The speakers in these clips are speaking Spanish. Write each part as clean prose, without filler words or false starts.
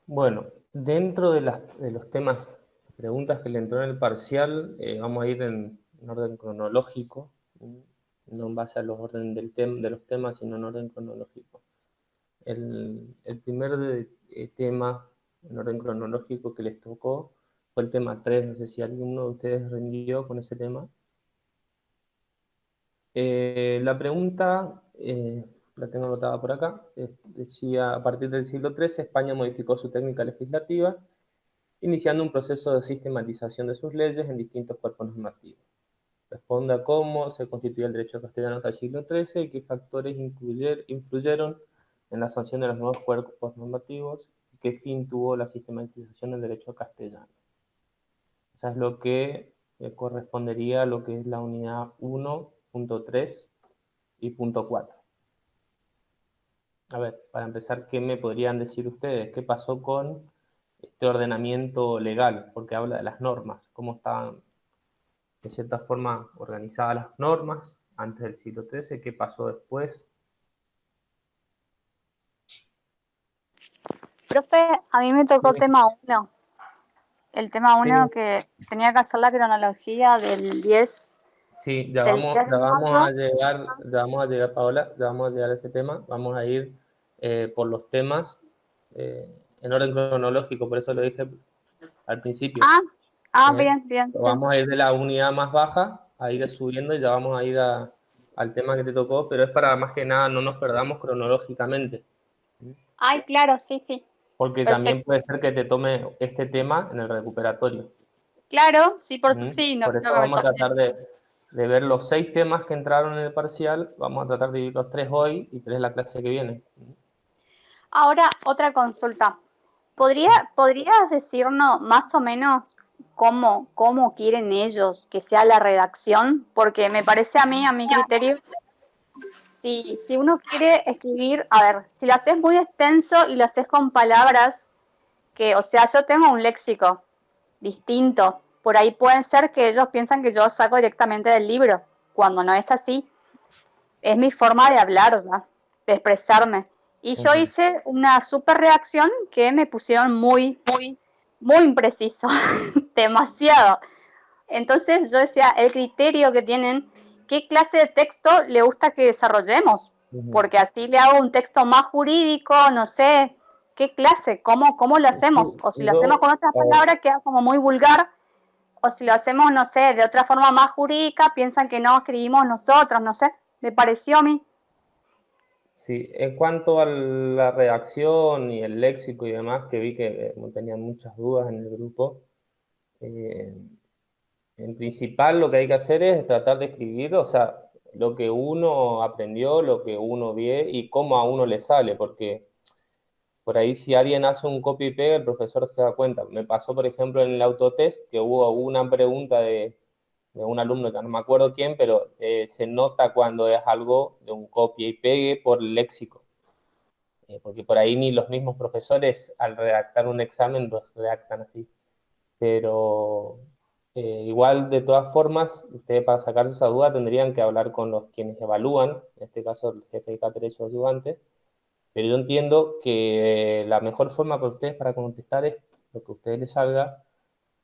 Bueno, dentro de los temas, preguntas que le entró en el parcial, vamos a ir en orden cronológico, no en base a los orden de los temas, sino en orden cronológico. El primer tema en orden cronológico que les tocó fue el tema 3. No sé si alguno de ustedes rindió con ese tema. La pregunta, la tengo anotada por acá, decía, a partir del siglo XIII, España modificó su técnica legislativa, iniciando un proceso de sistematización de sus leyes en distintos cuerpos normativos. Responda cómo se constituyó el derecho castellano hasta el siglo XIII y qué factores influyeron en la sanción de los nuevos cuerpos normativos y qué fin tuvo la sistematización del derecho castellano. Eso es lo que correspondería a lo que es la unidad 1.3 y punto 4. A ver, para empezar, ¿qué me podrían decir ustedes? ¿Qué pasó con este ordenamiento legal? Porque habla de las normas, cómo estaban de cierta forma organizadas las normas antes del siglo XIII, qué pasó después. Profe, a mí me tocó Sí, tema 1. El tema sí, 1 que tenía que hacer la cronología del 10, sí, del 10 ya de mayo. vamos a llegar, Paola, ya vamos a llegar a ese tema. Vamos a ir por los temas eh, en orden cronológico, por eso lo dije al principio. Ah, ¿Eh? bien, bien, sí. Vamos a ir de la unidad más baja, a ir subiendo y ya vamos a ir al tema que te tocó, pero es para más que nada no nos perdamos cronológicamente, Ay, claro, sí, sí. porque también Perfecto. puede ser que te tome este tema en el recuperatorio. Claro, sí, sí, no Por creo eso que me vamos a toque. tratar de ver los 6 temas que entraron en el parcial, vamos a tratar de dividir los 3 hoy y 3 la clase que viene. Ahora, otra consulta. Sí. ¿Podrías decirnos más o menos cómo quieren ellos que sea la redacción? Porque me parece a mi criterio, si uno quiere escribir, a ver, si lo haces muy extenso y lo haces con palabras que, o sea, yo tengo un léxico distinto, por ahí pueden ser que ellos piensan que yo saco directamente del libro, cuando no es así. Es mi forma de hablar, ¿ya? De expresarme. Y yo Uh-huh. hice una super reacción que me pusieron muy impreciso, demasiado. Entonces yo decía, el criterio que tienen, qué clase de texto le gusta que desarrollemos, Uh-huh. porque así le hago un texto más jurídico, no sé, qué clase, cómo lo hacemos, Sí, o si lo hacemos yo, con otras a ver, palabras queda como muy vulgar, o si lo hacemos, no sé, de otra forma más jurídica, piensan que no escribimos nosotros, no sé, me pareció a mí. sí, en cuanto a la redacción y el léxico y demás, que vi que tenían muchas dudas en el grupo, eh, en principal lo que hay que hacer es tratar de escribir, o sea, lo que uno aprendió, lo que uno ve y cómo a uno le sale, porque por ahí si alguien hace un copy y pega, el profesor se da cuenta. Me pasó, por ejemplo, en el autotest que hubo una pregunta de un alumno, que no me acuerdo quién, pero se nota cuando es algo de un copia y pegue por el léxico. Porque por ahí ni los mismos profesores al redactar un examen los redactan así. Pero igual, de todas formas, ustedes para sacarse esa duda tendrían que hablar con los quienes evalúan, en este caso el jefe de cátedra y su ayudante, pero yo entiendo que la mejor forma para ustedes para contestar es lo que a ustedes les salga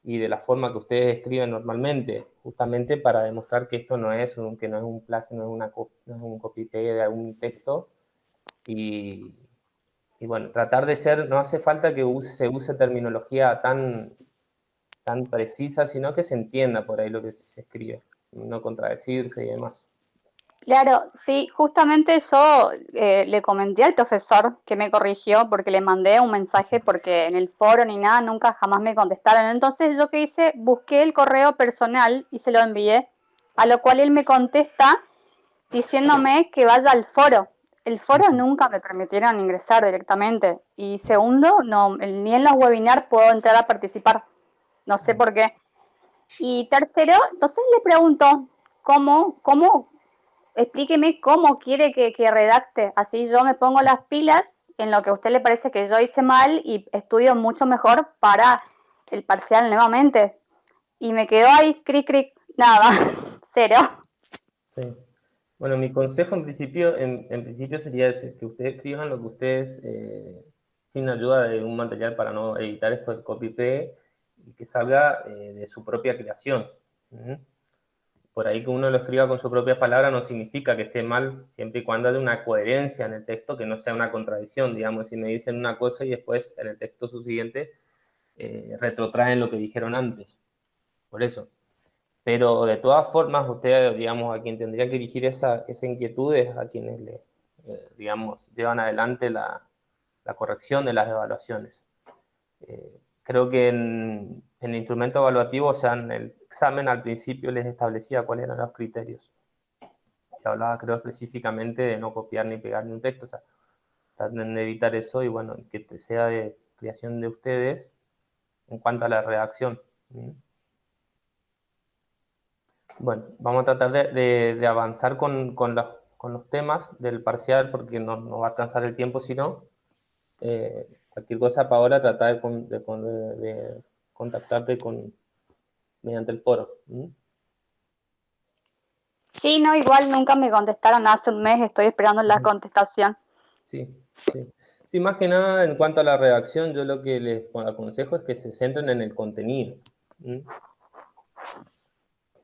y de la forma que ustedes escriben normalmente, justamente para demostrar que esto que no es un plagio, no es un copy-paste de algún texto y, y bueno, tratar de ser, no hace falta que se use terminología tan precisa, sino que se entienda por ahí lo que se escribe, no contradecirse y demás. Claro, sí, justamente yo le comenté al profesor que me corrigió porque le mandé un mensaje porque en el foro ni nada, nunca jamás me contestaron. Entonces yo qué hice, busqué el correo personal y se lo envié, a lo cual él me contesta diciéndome que vaya al foro. El foro nunca me permitieron ingresar directamente. Y segundo, no, ni en los webinars puedo entrar a participar. No sé por qué. Y tercero, entonces le pregunto, ¿cómo explíqueme cómo quiere que redacte? Así yo me pongo las pilas en lo que a usted le parece que yo hice mal y estudio mucho mejor para el parcial nuevamente. Y me quedó ahí, cric, nada, cero. Sí. Bueno, mi consejo en principio sería ese, que ustedes escriban lo que ustedes sin ayuda de un material para no evitar esto del copy-paste y que salga de su propia creación. Por ahí que uno lo escriba con sus propias palabras no significa que esté mal, siempre y cuando haya una coherencia en el texto, que no sea una contradicción, digamos, si me dicen una cosa y después en el texto subsiguiente retrotraen lo que dijeron antes. Por eso. Pero de todas formas, usted, digamos, a quien tendría que dirigir esa inquietud es a quienes le, digamos, llevan adelante la corrección de las evaluaciones. Creo que en el instrumento evaluativo, o sea, en el examen al principio les establecía cuáles eran los criterios. Que hablaba, creo, específicamente de no copiar ni pegar ni un texto, o sea, traten de evitar eso y, bueno, que sea de creación de ustedes en cuanto a la redacción. Bueno, vamos a tratar de avanzar con los temas del parcial porque no va a alcanzar el tiempo si no. Cualquier cosa, Paola, trata de contactarte mediante el foro. Sí, no, igual nunca me contestaron hace un mes, estoy esperando la contestación. Sí, sí. Sí, más que nada en cuanto a la redacción, yo lo que les aconsejo es que se centren en el contenido.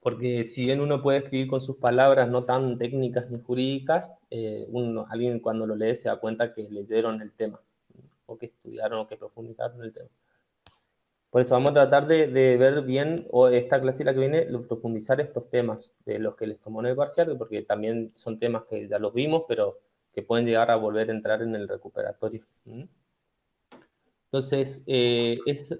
Porque si bien uno puede escribir con sus palabras no tan técnicas ni jurídicas, alguien cuando lo lee se da cuenta que leyeron el tema, o que estudiaron o que profundizaron el tema. Por eso vamos a tratar de ver bien, o esta clase la que viene, profundizar estos temas de los que les tomó en el parcial, porque también son temas que ya los vimos, pero que pueden llegar a volver a entrar en el recuperatorio. Entonces, Esto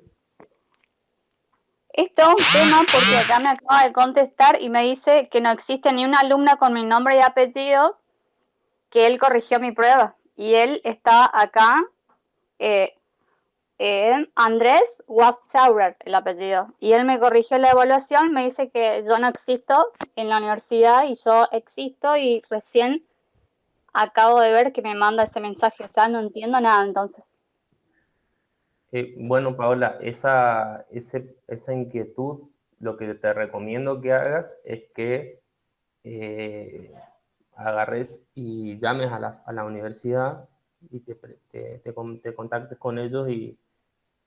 es un tema porque acá me acaba de contestar y me dice que no existe ni una alumna con mi nombre y apellido, que él corrigió mi prueba. Y él está acá, Andrés Waschauer, el apellido. Y él me corrigió la evaluación, me dice que yo no existo en la universidad y yo existo y recién acabo de ver que me manda ese mensaje. O sea, no entiendo nada entonces. bueno, Paola, esa inquietud, lo que te recomiendo que hagas es que agarres y llames a la universidad y te contactes con ellos y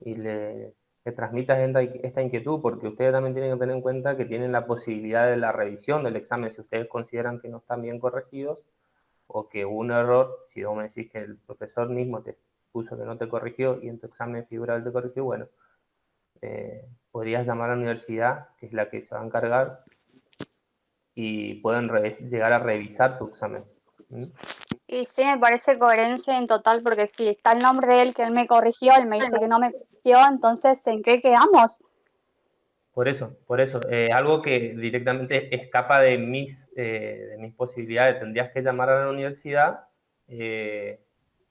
le transmitas esta inquietud, porque ustedes también tienen que tener en cuenta que tienen la posibilidad de la revisión del examen si ustedes consideran que no están bien corregidos o que hubo un error. Si vos me decís que el profesor mismo te puso que no te corrigió y en tu examen figura que te corrigió, bueno, podrías llamar a la universidad, que es la que se va a encargar, y pueden llegar a revisar tu examen. Y sí, me parece coherencia en total, porque si está el nombre de él, que él me corrigió, él me dice que no me corrigió, entonces ¿en qué quedamos? Por eso, algo que directamente escapa de mis posibilidades, tendrías que llamar a la universidad,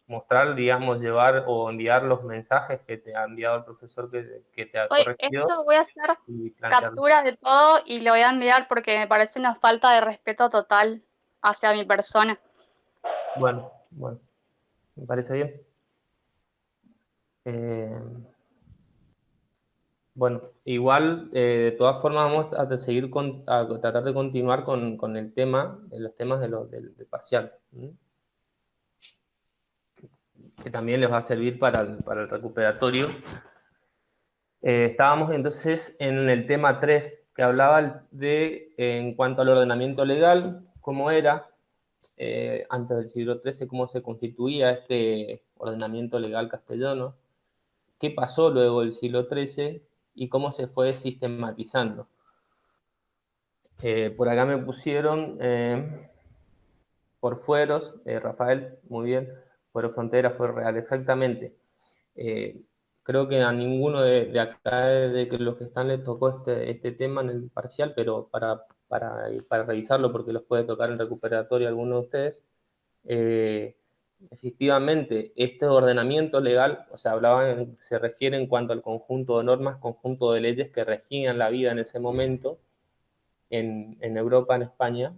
mostrar, digamos, llevar o enviar los mensajes que te ha enviado el profesor que te ha Oye, corregido esto voy a hacer y plantearlo. captura de todo y lo voy a enviar porque me parece una falta de respeto total hacia mi persona. Bueno, me parece bien. Eh, bueno, igual, de todas formas, vamos a seguir a tratar de continuar con el tema, los temas del parcial. Que también les va a servir para el recuperatorio. Estábamos entonces en el tema 3 que hablaba en cuanto al ordenamiento legal, cómo era antes del siglo XIII, cómo se constituía este ordenamiento legal castellano, qué pasó luego del siglo XIII y cómo se fue sistematizando. Por acá me pusieron por fueros, Rafael, muy bien, fuero frontera, fuero real, exactamente. Creo que a ninguno de acá, de que los que están, les tocó este tema en el parcial, pero para revisarlo, porque los puede tocar en recuperatorio a alguno de ustedes, efectivamente, este ordenamiento legal, o sea, se refiere en cuanto al conjunto de normas, conjunto de leyes que regían la vida en ese momento en Europa, en España,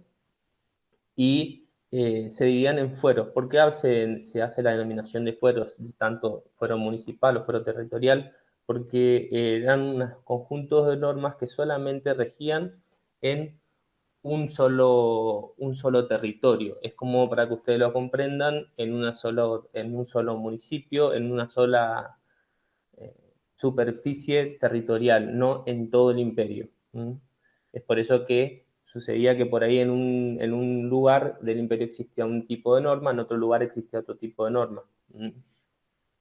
y se dividían en fueros. ¿Por qué se hace la denominación de fueros, tanto fuero municipal o fuero territorial? Porque eran unos conjuntos de normas que solamente regían en un solo territorio. Es como, para que ustedes lo comprendan, en un solo municipio, en una sola superficie territorial, no en todo el imperio. ¿Mm? Es por eso que sucedía que por ahí en un lugar del imperio existía un tipo de norma, en otro lugar existía otro tipo de norma. ¿Mm?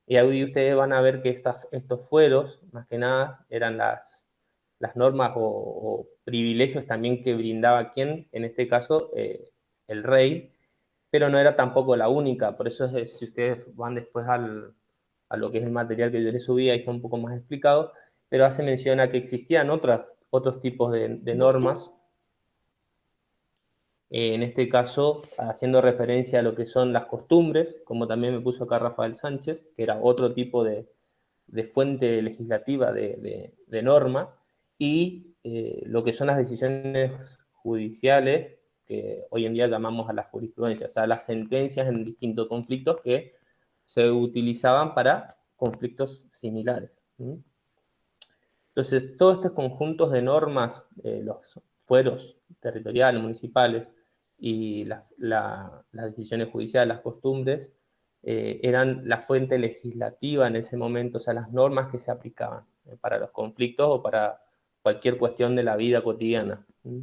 Y ahí ustedes van a ver que estos fueros, más que nada, eran las normas o privilegios también que brindaba quién, en este caso, el rey, pero no era tampoco la única. Por eso, si ustedes van después a lo que es el material que yo les subí, ahí está un poco más explicado, pero hace mención a que existían otros tipos de normas, en este caso haciendo referencia a lo que son las costumbres, como también me puso acá Rafael Sánchez, que era otro tipo de fuente legislativa de norma, y lo que son las decisiones judiciales, que hoy en día llamamos a la jurisprudencia, o sea, las sentencias en distintos conflictos que se utilizaban para conflictos similares. ¿Mm? Entonces, todos estos conjuntos de normas, los fueros territoriales, municipales, y las decisiones judiciales, las costumbres, eran la fuente legislativa en ese momento, o sea, las normas que se aplicaban para los conflictos o para cualquier cuestión de la vida cotidiana. ¿Mm?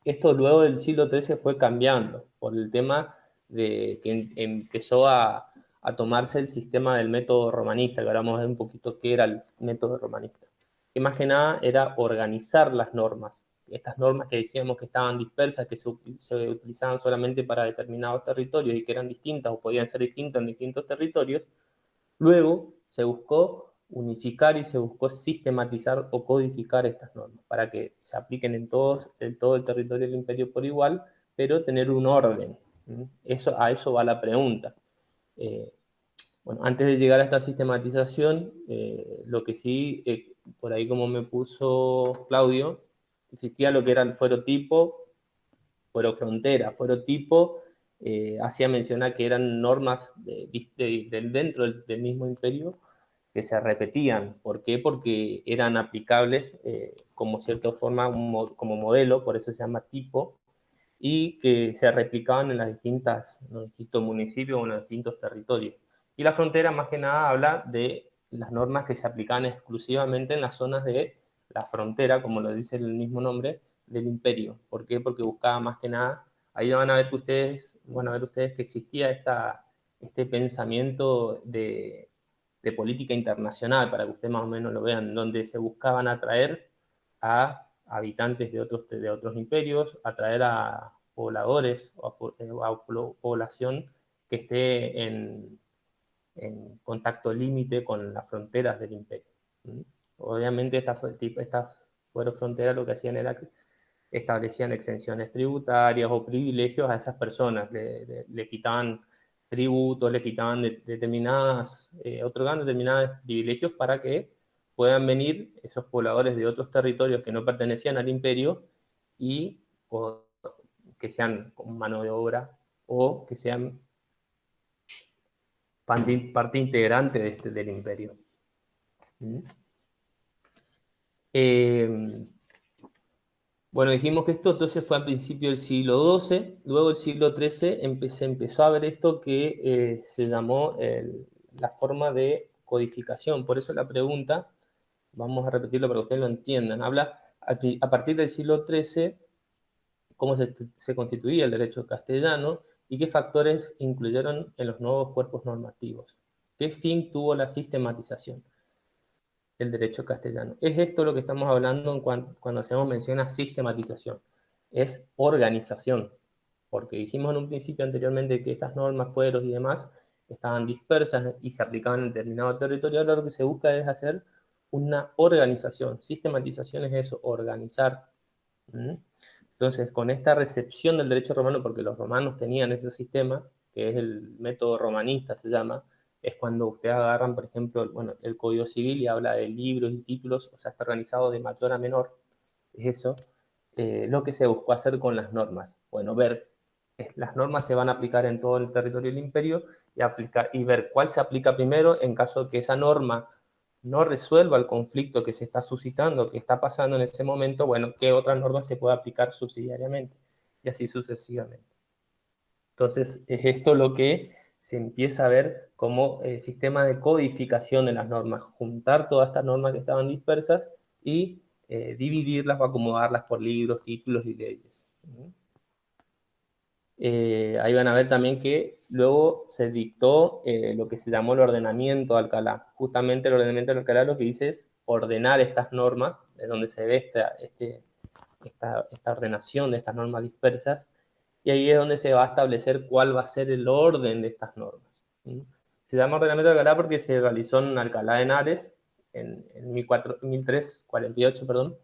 Esto luego del siglo XIII fue cambiando por el tema de que empezó a tomarse el sistema del método romanista, que ahora vamos a ver un poquito qué era el método romanista. Que más que nada era organizar las normas. Estas normas que decíamos que estaban dispersas, que se utilizaban solamente para determinados territorios y que eran distintas o podían ser distintas en distintos territorios, luego se buscó unificar y se buscó sistematizar o codificar estas normas para que se apliquen en todo el territorio del imperio por igual, pero tener un orden. A eso va la pregunta. Eh, bueno, antes de llegar a esta sistematización, lo que sí, por ahí como me puso Claudio, existía lo que era el fuero tipo, fuero frontera. Fuero tipo hacía mencionar que eran normas dentro del mismo imperio que se repetían. ¿Por qué? Porque eran aplicables como cierta forma, como modelo, por eso se llama tipo, y que se replicaban en los distintos municipios o en los distintos territorios. Y la frontera, más que nada, habla de las normas que se aplicaban exclusivamente en las zonas de la frontera, como lo dice el mismo nombre, del imperio. ¿Por qué? Porque buscaba más que nada, ahí van a ver ustedes que existía este pensamiento de política internacional, para que ustedes más o menos lo vean, donde se buscaban atraer a habitantes de otros imperios, atraer a pobladores o a población que esté en contacto límite con las fronteras del imperio. ¿Mm? Obviamente estas fueron fronteras, lo que hacían era que establecían exenciones tributarias o privilegios a esas personas, le quitaban tributos, le quitaban otorgaban determinados privilegios para que puedan venir esos pobladores de otros territorios que no pertenecían al imperio y o, que sean con mano de obra o que sean parte integrante del imperio. ¿Mm? Bueno, dijimos que esto entonces fue a principio del siglo XII, luego del siglo XIII se empezó a ver esto que se llamó la forma de codificación. Por eso la pregunta, vamos a repetirlo para que ustedes lo entiendan, habla a partir del siglo XIII cómo se constituía el derecho castellano y qué factores incluyeron en los nuevos cuerpos normativos. ¿Qué fin tuvo la sistematización del derecho castellano? Es esto lo que estamos hablando cuando hacemos mención a sistematización. Es organización, porque dijimos en un principio anteriormente que estas normas, fueros y demás estaban dispersas y se aplicaban en determinado territorio. Ahora lo que se busca es hacer una organización. Sistematización es eso, organizar. ¿Mm? Entonces, con esta recepción del derecho romano, porque los romanos tenían ese sistema, que es el método romanista, se llama, es cuando ustedes agarran, por ejemplo, bueno, el Código Civil y habla de libros y títulos, o sea, está organizado de mayor a menor, es eso, lo que se buscó hacer con las normas. Bueno, las normas se van a aplicar en todo el territorio del imperio y ver cuál se aplica primero en caso de que esa norma no resuelva el conflicto que se está suscitando, que está pasando en ese momento, bueno, ¿qué otra norma se puede aplicar subsidiariamente? Y así sucesivamente. Entonces, es esto lo que se empieza a ver como sistema de codificación de las normas, juntar todas estas normas que estaban dispersas y dividirlas o acomodarlas por libros, títulos y leyes. Ahí van a ver también que luego se dictó lo que se llamó el ordenamiento de Alcalá. Justamente el ordenamiento de Alcalá lo que dice es ordenar estas normas, de donde se ve esta ordenación de estas normas dispersas, y ahí es donde se va a establecer cuál va a ser el orden de estas normas. Se llama ordenamiento de Alcalá porque se realizó en Alcalá de Henares en 1348, perdón,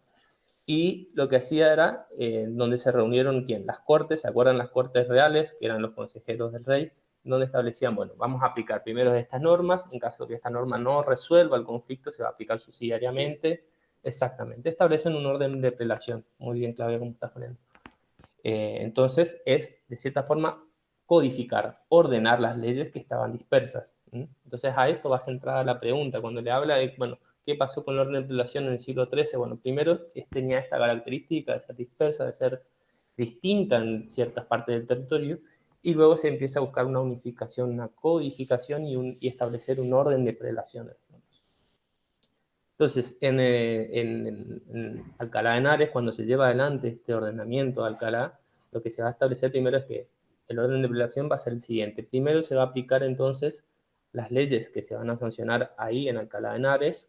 y lo que hacía era, donde se reunieron, ¿quién? Las cortes, ¿se acuerdan las cortes reales? Que eran los consejeros del rey, donde establecían, bueno, vamos a aplicar primero estas normas, en caso de que esta norma no resuelva el conflicto, se va a aplicar subsidiariamente, exactamente, establecen un orden de prelación, muy bien clave como estás poniendo. Entonces, es, de cierta forma, codificar, ordenar las leyes que estaban dispersas. Entonces, a esto va centrada la pregunta, cuando le habla de, bueno, ¿qué pasó con el orden de prelación en el siglo XIII? Bueno, primero tenía esta característica de ser dispersa, de ser distinta en ciertas partes del territorio, y luego se empieza a buscar una unificación, una codificación y establecer un orden de prelaciones. Entonces, en Alcalá de Henares, cuando se lleva adelante este ordenamiento de Alcalá, lo que se va a establecer primero es que el orden de prelación va a ser el siguiente. Primero se va a aplicar entonces las leyes que se van a sancionar ahí en Alcalá de Henares.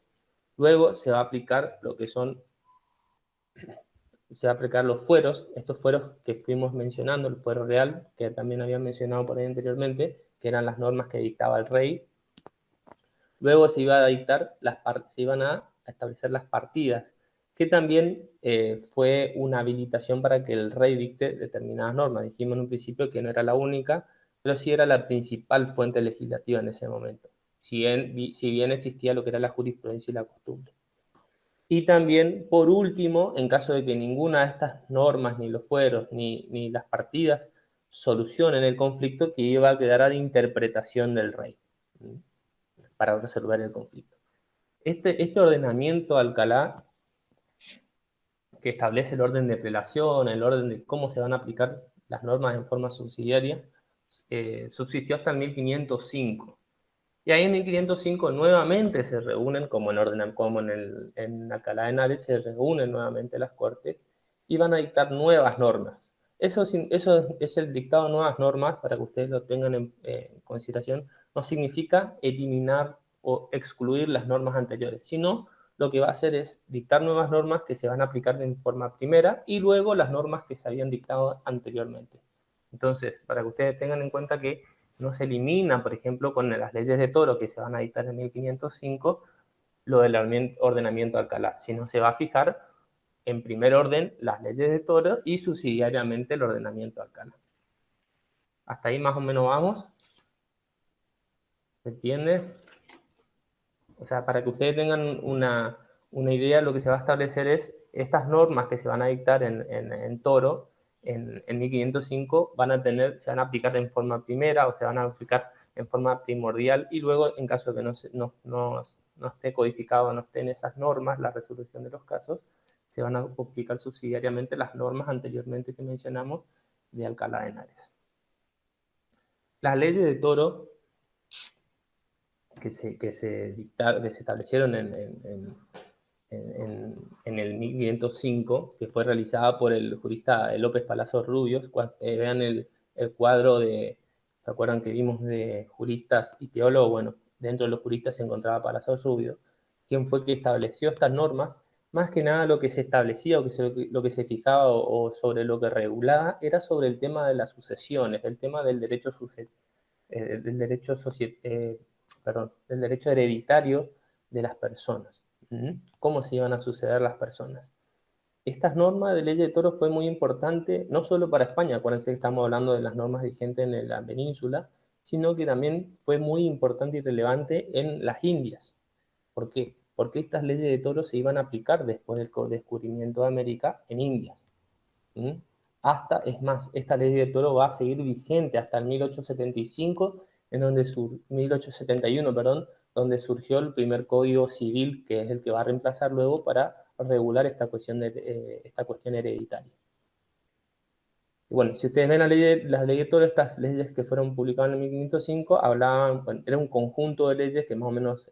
Luego se va a aplicar lo que son, se va a aplicar los fueros, estos fueros que fuimos mencionando, el fuero real, que también habían mencionado por ahí anteriormente, que eran las normas que dictaba el rey. Luego se iba a dictar se iban a establecer las partidas, que también fue una habilitación para que el rey dicte determinadas normas. Dijimos en un principio que no era la única, pero sí era la principal fuente legislativa en ese momento, si bien existía lo que era la jurisprudencia y la costumbre. Y también, por último, en caso de que ninguna de estas normas, ni los fueros, ni las partidas solucionen el conflicto, que iba a quedar a la interpretación del rey para resolver el conflicto. Este ordenamiento Alcalá, que establece el orden de prelación, el orden de cómo se van a aplicar las normas en forma subsidiaria, subsistió hasta el 1505. Y ahí en 1505 nuevamente se reúnen, como en Alcalá de Henares, se reúnen nuevamente las Cortes y van a dictar nuevas normas. Eso es el dictado de nuevas normas, para que ustedes lo tengan en consideración. No significa eliminar o excluir las normas anteriores, sino lo que va a hacer es dictar nuevas normas que se van a aplicar de forma primera y luego las normas que se habían dictado anteriormente. Entonces, para que ustedes tengan en cuenta que no se elimina, por ejemplo, con las leyes de Toro que se van a dictar en 1505, lo del ordenamiento de Alcalá, sino se va a fijar en primer orden las leyes de Toro y subsidiariamente el ordenamiento de Alcalá. Hasta ahí más o menos vamos. ¿Se entiende? O sea, para que ustedes tengan una idea, lo que se va a establecer es estas normas que se van a dictar en Toro, en 1505, se van a aplicar en forma primera o se van a aplicar en forma primordial, y luego, en caso de que no esté codificado, no estén esas normas, la resolución de los casos, se van a aplicar subsidiariamente las normas anteriormente que mencionamos de Alcalá de Henares. Las leyes de Toro que se establecieron en el 1505, que fue realizada por el jurista López Palazzo Rubios. Vean el cuadro ¿se acuerdan que vimos de juristas y teólogos? Bueno, dentro de los juristas se encontraba Palazzo Rubios, quien fue que estableció estas normas. Más que nada lo que se establecía o lo que se fijaba o sobre lo que regulaba era sobre el tema de las sucesiones, el tema del derecho del derecho hereditario de las personas. ¿Cómo se iban a suceder las personas? Estas normas de ley de Toro fue muy importante, no solo para España, acuérdense que estamos hablando de las normas vigentes en la península, sino que también fue muy importante y relevante en las Indias. ¿Por qué? Porque estas leyes de Toro se iban a aplicar después del descubrimiento de América en Indias. Es más, esta ley de Toro va a seguir vigente hasta el 1875, en donde 1871, perdón, donde surgió el primer código civil, que es el que va a reemplazar luego para regular esta cuestión hereditaria. Y bueno, si ustedes ven las leyes, todas estas leyes que fueron publicadas en el 1505, hablaban, bueno, era un conjunto de leyes que más o menos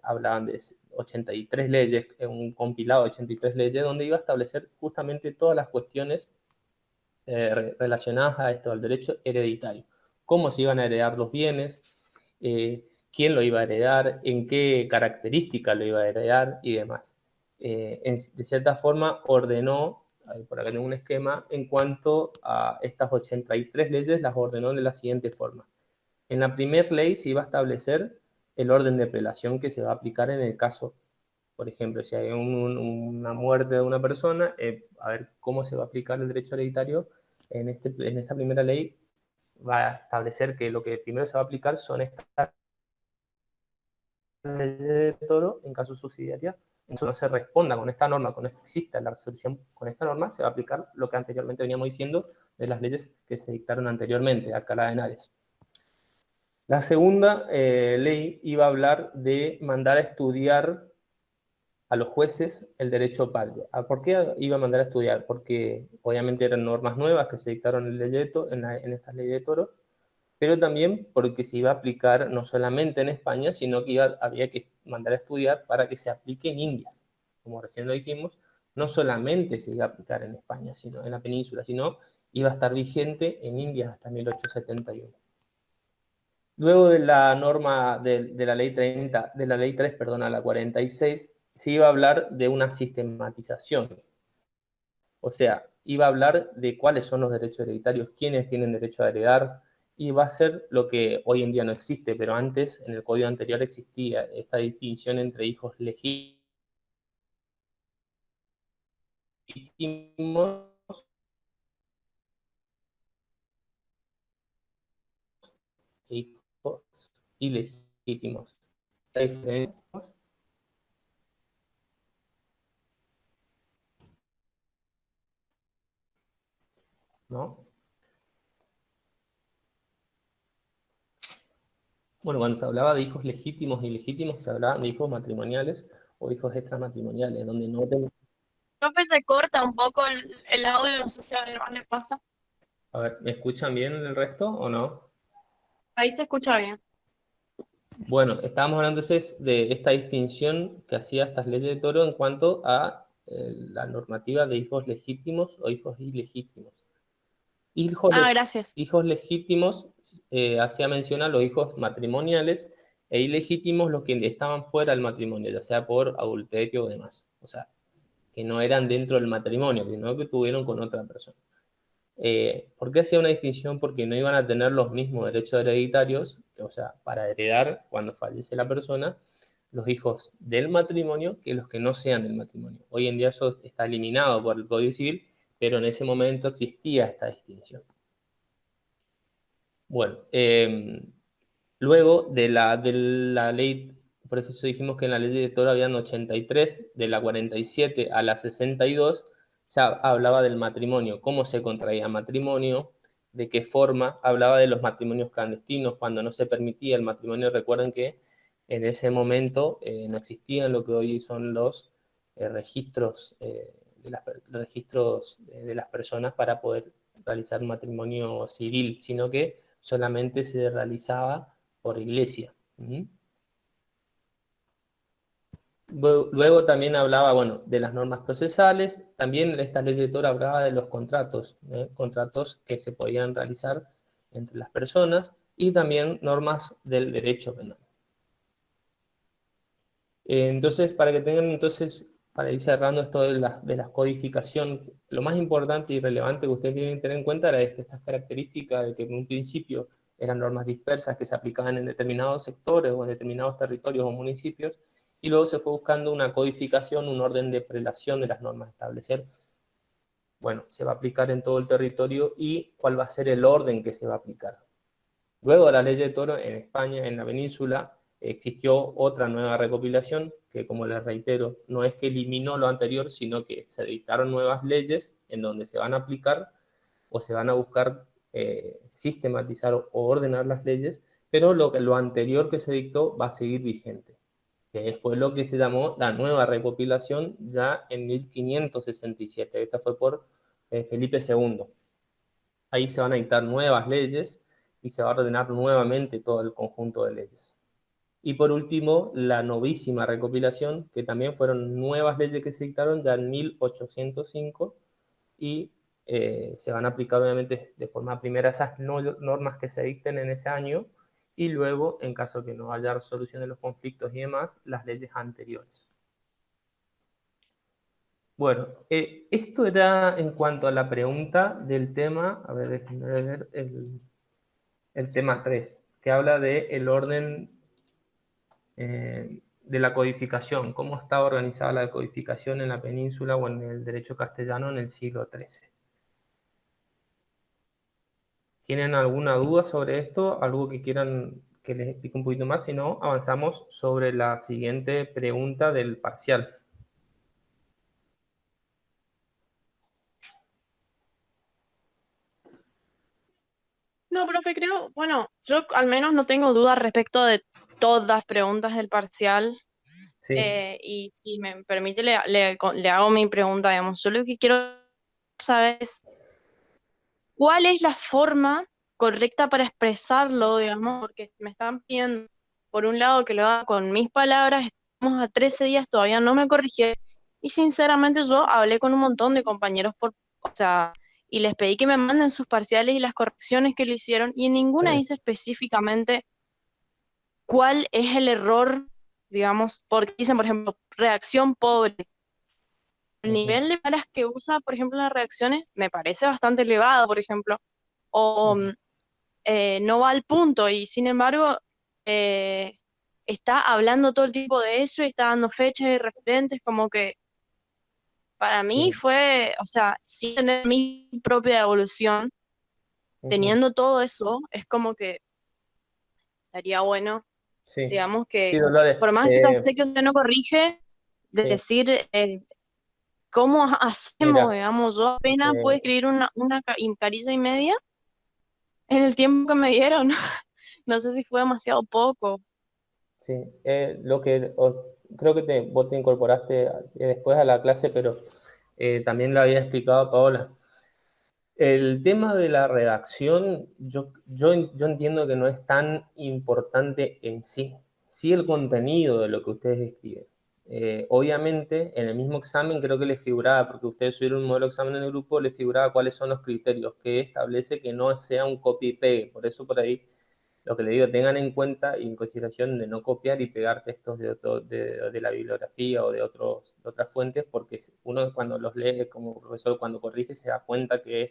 hablaban de 83 leyes, un compilado de 83 leyes, donde iba a establecer justamente todas las cuestiones relacionadas a esto, al derecho hereditario. Cómo se iban a heredar los bienes, quién lo iba a heredar, en qué característica lo iba a heredar y demás. De cierta forma ordenó, por acá tengo un esquema, en cuanto a estas 83 leyes, las ordenó de la siguiente forma. En la primera ley se iba a establecer el orden de prelación que se va a aplicar en el caso, por ejemplo, si hay una muerte de una persona, a ver cómo se va a aplicar el derecho hereditario en esta primera ley. Va a establecer que lo que primero se va a aplicar son estas leyes de Toro en caso subsidiaria. Entonces no se responda con esta norma, cuando exista la resolución con esta norma, se va a aplicar lo que anteriormente veníamos diciendo de las leyes que se dictaron anteriormente, Alcalá de Henares. La segunda ley iba a hablar de mandar a estudiar a los jueces el derecho patrio. ¿Por qué iba a mandar a estudiar? Porque obviamente eran normas nuevas que se dictaron en esta ley de Toro, pero también porque se iba a aplicar no solamente en España, sino que había que mandar a estudiar para que se aplique en Indias. Como recién lo dijimos, no solamente se iba a aplicar en España, sino en la península, sino iba a estar vigente en Indias hasta 1871. Luego de la norma de la ley 30, de la ley 3, perdón, a la 46, se iba a hablar de una sistematización. O sea, iba a hablar de cuáles son los derechos hereditarios, quiénes tienen derecho a heredar, y va a ser lo que hoy en día no existe, pero antes, en el código anterior, existía esta distinción entre hijos legítimos e hijos ilegítimos. La diferencia, ¿no? Bueno, cuando se hablaba de hijos legítimos y ilegítimos, se hablaba de hijos matrimoniales o hijos extramatrimoniales, donde no tengo... Profe, se corta un poco el audio, no sé si a Iván le pasa. A ver, ¿me escuchan bien el resto o no? Ahí se escucha bien. Bueno, estábamos hablando entonces de esta distinción que hacía estas leyes de Toro en cuanto a la normativa de hijos legítimos o hijos ilegítimos. Hijos, Ah, gracias. hijos legítimos hacía mención a los hijos matrimoniales e ilegítimos los que estaban fuera del matrimonio, ya sea por adulterio o demás. O sea, que no eran dentro del matrimonio, sino que tuvieron con otra persona. ¿Por qué hacía una distinción? Porque no iban a tener los mismos derechos hereditarios, o sea, para heredar cuando fallece la persona, los hijos del matrimonio que los que no sean del matrimonio. Hoy en día eso está eliminado por el Código Civil, pero en ese momento existía esta distinción. Bueno, luego de la ley, por eso dijimos que en la ley de Toro habían 83, de la 47 a la 62, se hablaba del matrimonio, cómo se contraía matrimonio, de qué forma, hablaba de los matrimonios clandestinos, cuando no se permitía el matrimonio. Recuerden que en ese momento no existían lo que hoy son los registros, de las personas para poder realizar un matrimonio civil, sino que solamente se realizaba por iglesia. Luego también hablaba, bueno, de las normas procesales, también esta ley de Toro hablaba de los contratos, contratos que se podían realizar entre las personas y también normas del derecho penal. Entonces, para que tengan, entonces, para ir cerrando esto de la codificación, lo más importante y relevante que ustedes tienen que tener en cuenta era estas características de que en un principio eran normas dispersas que se aplicaban en determinados sectores o en determinados territorios o municipios, y luego se fue buscando una codificación, un orden de prelación de las normas, establecer, bueno, se va a aplicar en todo el territorio y cuál va a ser el orden que se va a aplicar. Luego de la ley de Toro, en España, en la península, existió otra nueva recopilación que, como les reitero, no es que eliminó lo anterior, sino que se dictaron nuevas leyes en donde se van a aplicar o se van a buscar sistematizar o ordenar las leyes, pero lo anterior que se dictó va a seguir vigente, que fue lo que se llamó la nueva recopilación ya en 1567. Esta fue por Felipe II. Ahí se van a dictar nuevas leyes y se va a ordenar nuevamente todo el conjunto de leyes. Y por último, la novísima recopilación, que también fueron nuevas leyes que se dictaron ya en 1805 y se van a aplicar obviamente de forma primera esas normas que se dicten en ese año y luego, en caso de que no haya resolución de los conflictos y demás, las leyes anteriores. Bueno, esto era en cuanto a la pregunta del tema, a ver, déjenme ver el tema 3, que habla del orden de la codificación, cómo estaba organizada la codificación en la península o en el derecho castellano en el siglo XIII. ¿Tienen alguna duda sobre esto? ¿Algo que quieran que les explique un poquito más? Si no, avanzamos sobre la siguiente pregunta del parcial. No, profe, creo, bueno, yo al menos no tengo dudas respecto de todas las preguntas del parcial. Sí, Y si me permite, le hago mi pregunta, digamos. Yo lo que quiero saber es cuál es la forma correcta para expresarlo, digamos, porque me están pidiendo, por un lado, que lo haga con mis palabras, estamos a 13 días, todavía no me corrigí, y sinceramente yo hablé con un montón de compañeros o sea, y les pedí que me manden sus parciales y las correcciones que le hicieron, y en ninguna sí, dice específicamente cuál es el error, digamos, porque dicen, por ejemplo, redacción pobre. El nivel de palabras que usa, por ejemplo, en las reacciones me parece bastante elevado, por ejemplo, o no va al punto y sin embargo eh, está hablando todo el tiempo de eso y está dando fechas y referentes, como que para mí sí, fue, o sea, sin tener mi propia evolución, teniendo todo eso, es como que estaría bueno, sí, digamos sí, que, Dolores. por más que ya sé que usted no corrige, de Sí, decir cómo hacemos, mira, digamos, yo apenas puedo eh, escribir una carilla y media en el tiempo que me dieron. No sé si fue demasiado poco. sí, lo que creo que vos te incorporaste después a la clase, pero también le había explicado a Paola. El tema de la redacción, yo entiendo que no es tan importante en sí, sí el contenido de lo que ustedes escriben. Obviamente, en el mismo examen creo que les figuraba, porque ustedes subieron un modelo de examen en el grupo, les figuraba cuáles son los criterios que establece que no sea un copy y pegue. Por eso por ahí lo que le digo, tengan en cuenta y en consideración de no copiar y pegar textos de la bibliografía o de otras fuentes, porque uno cuando los lee como profesor, cuando corrige, se da cuenta que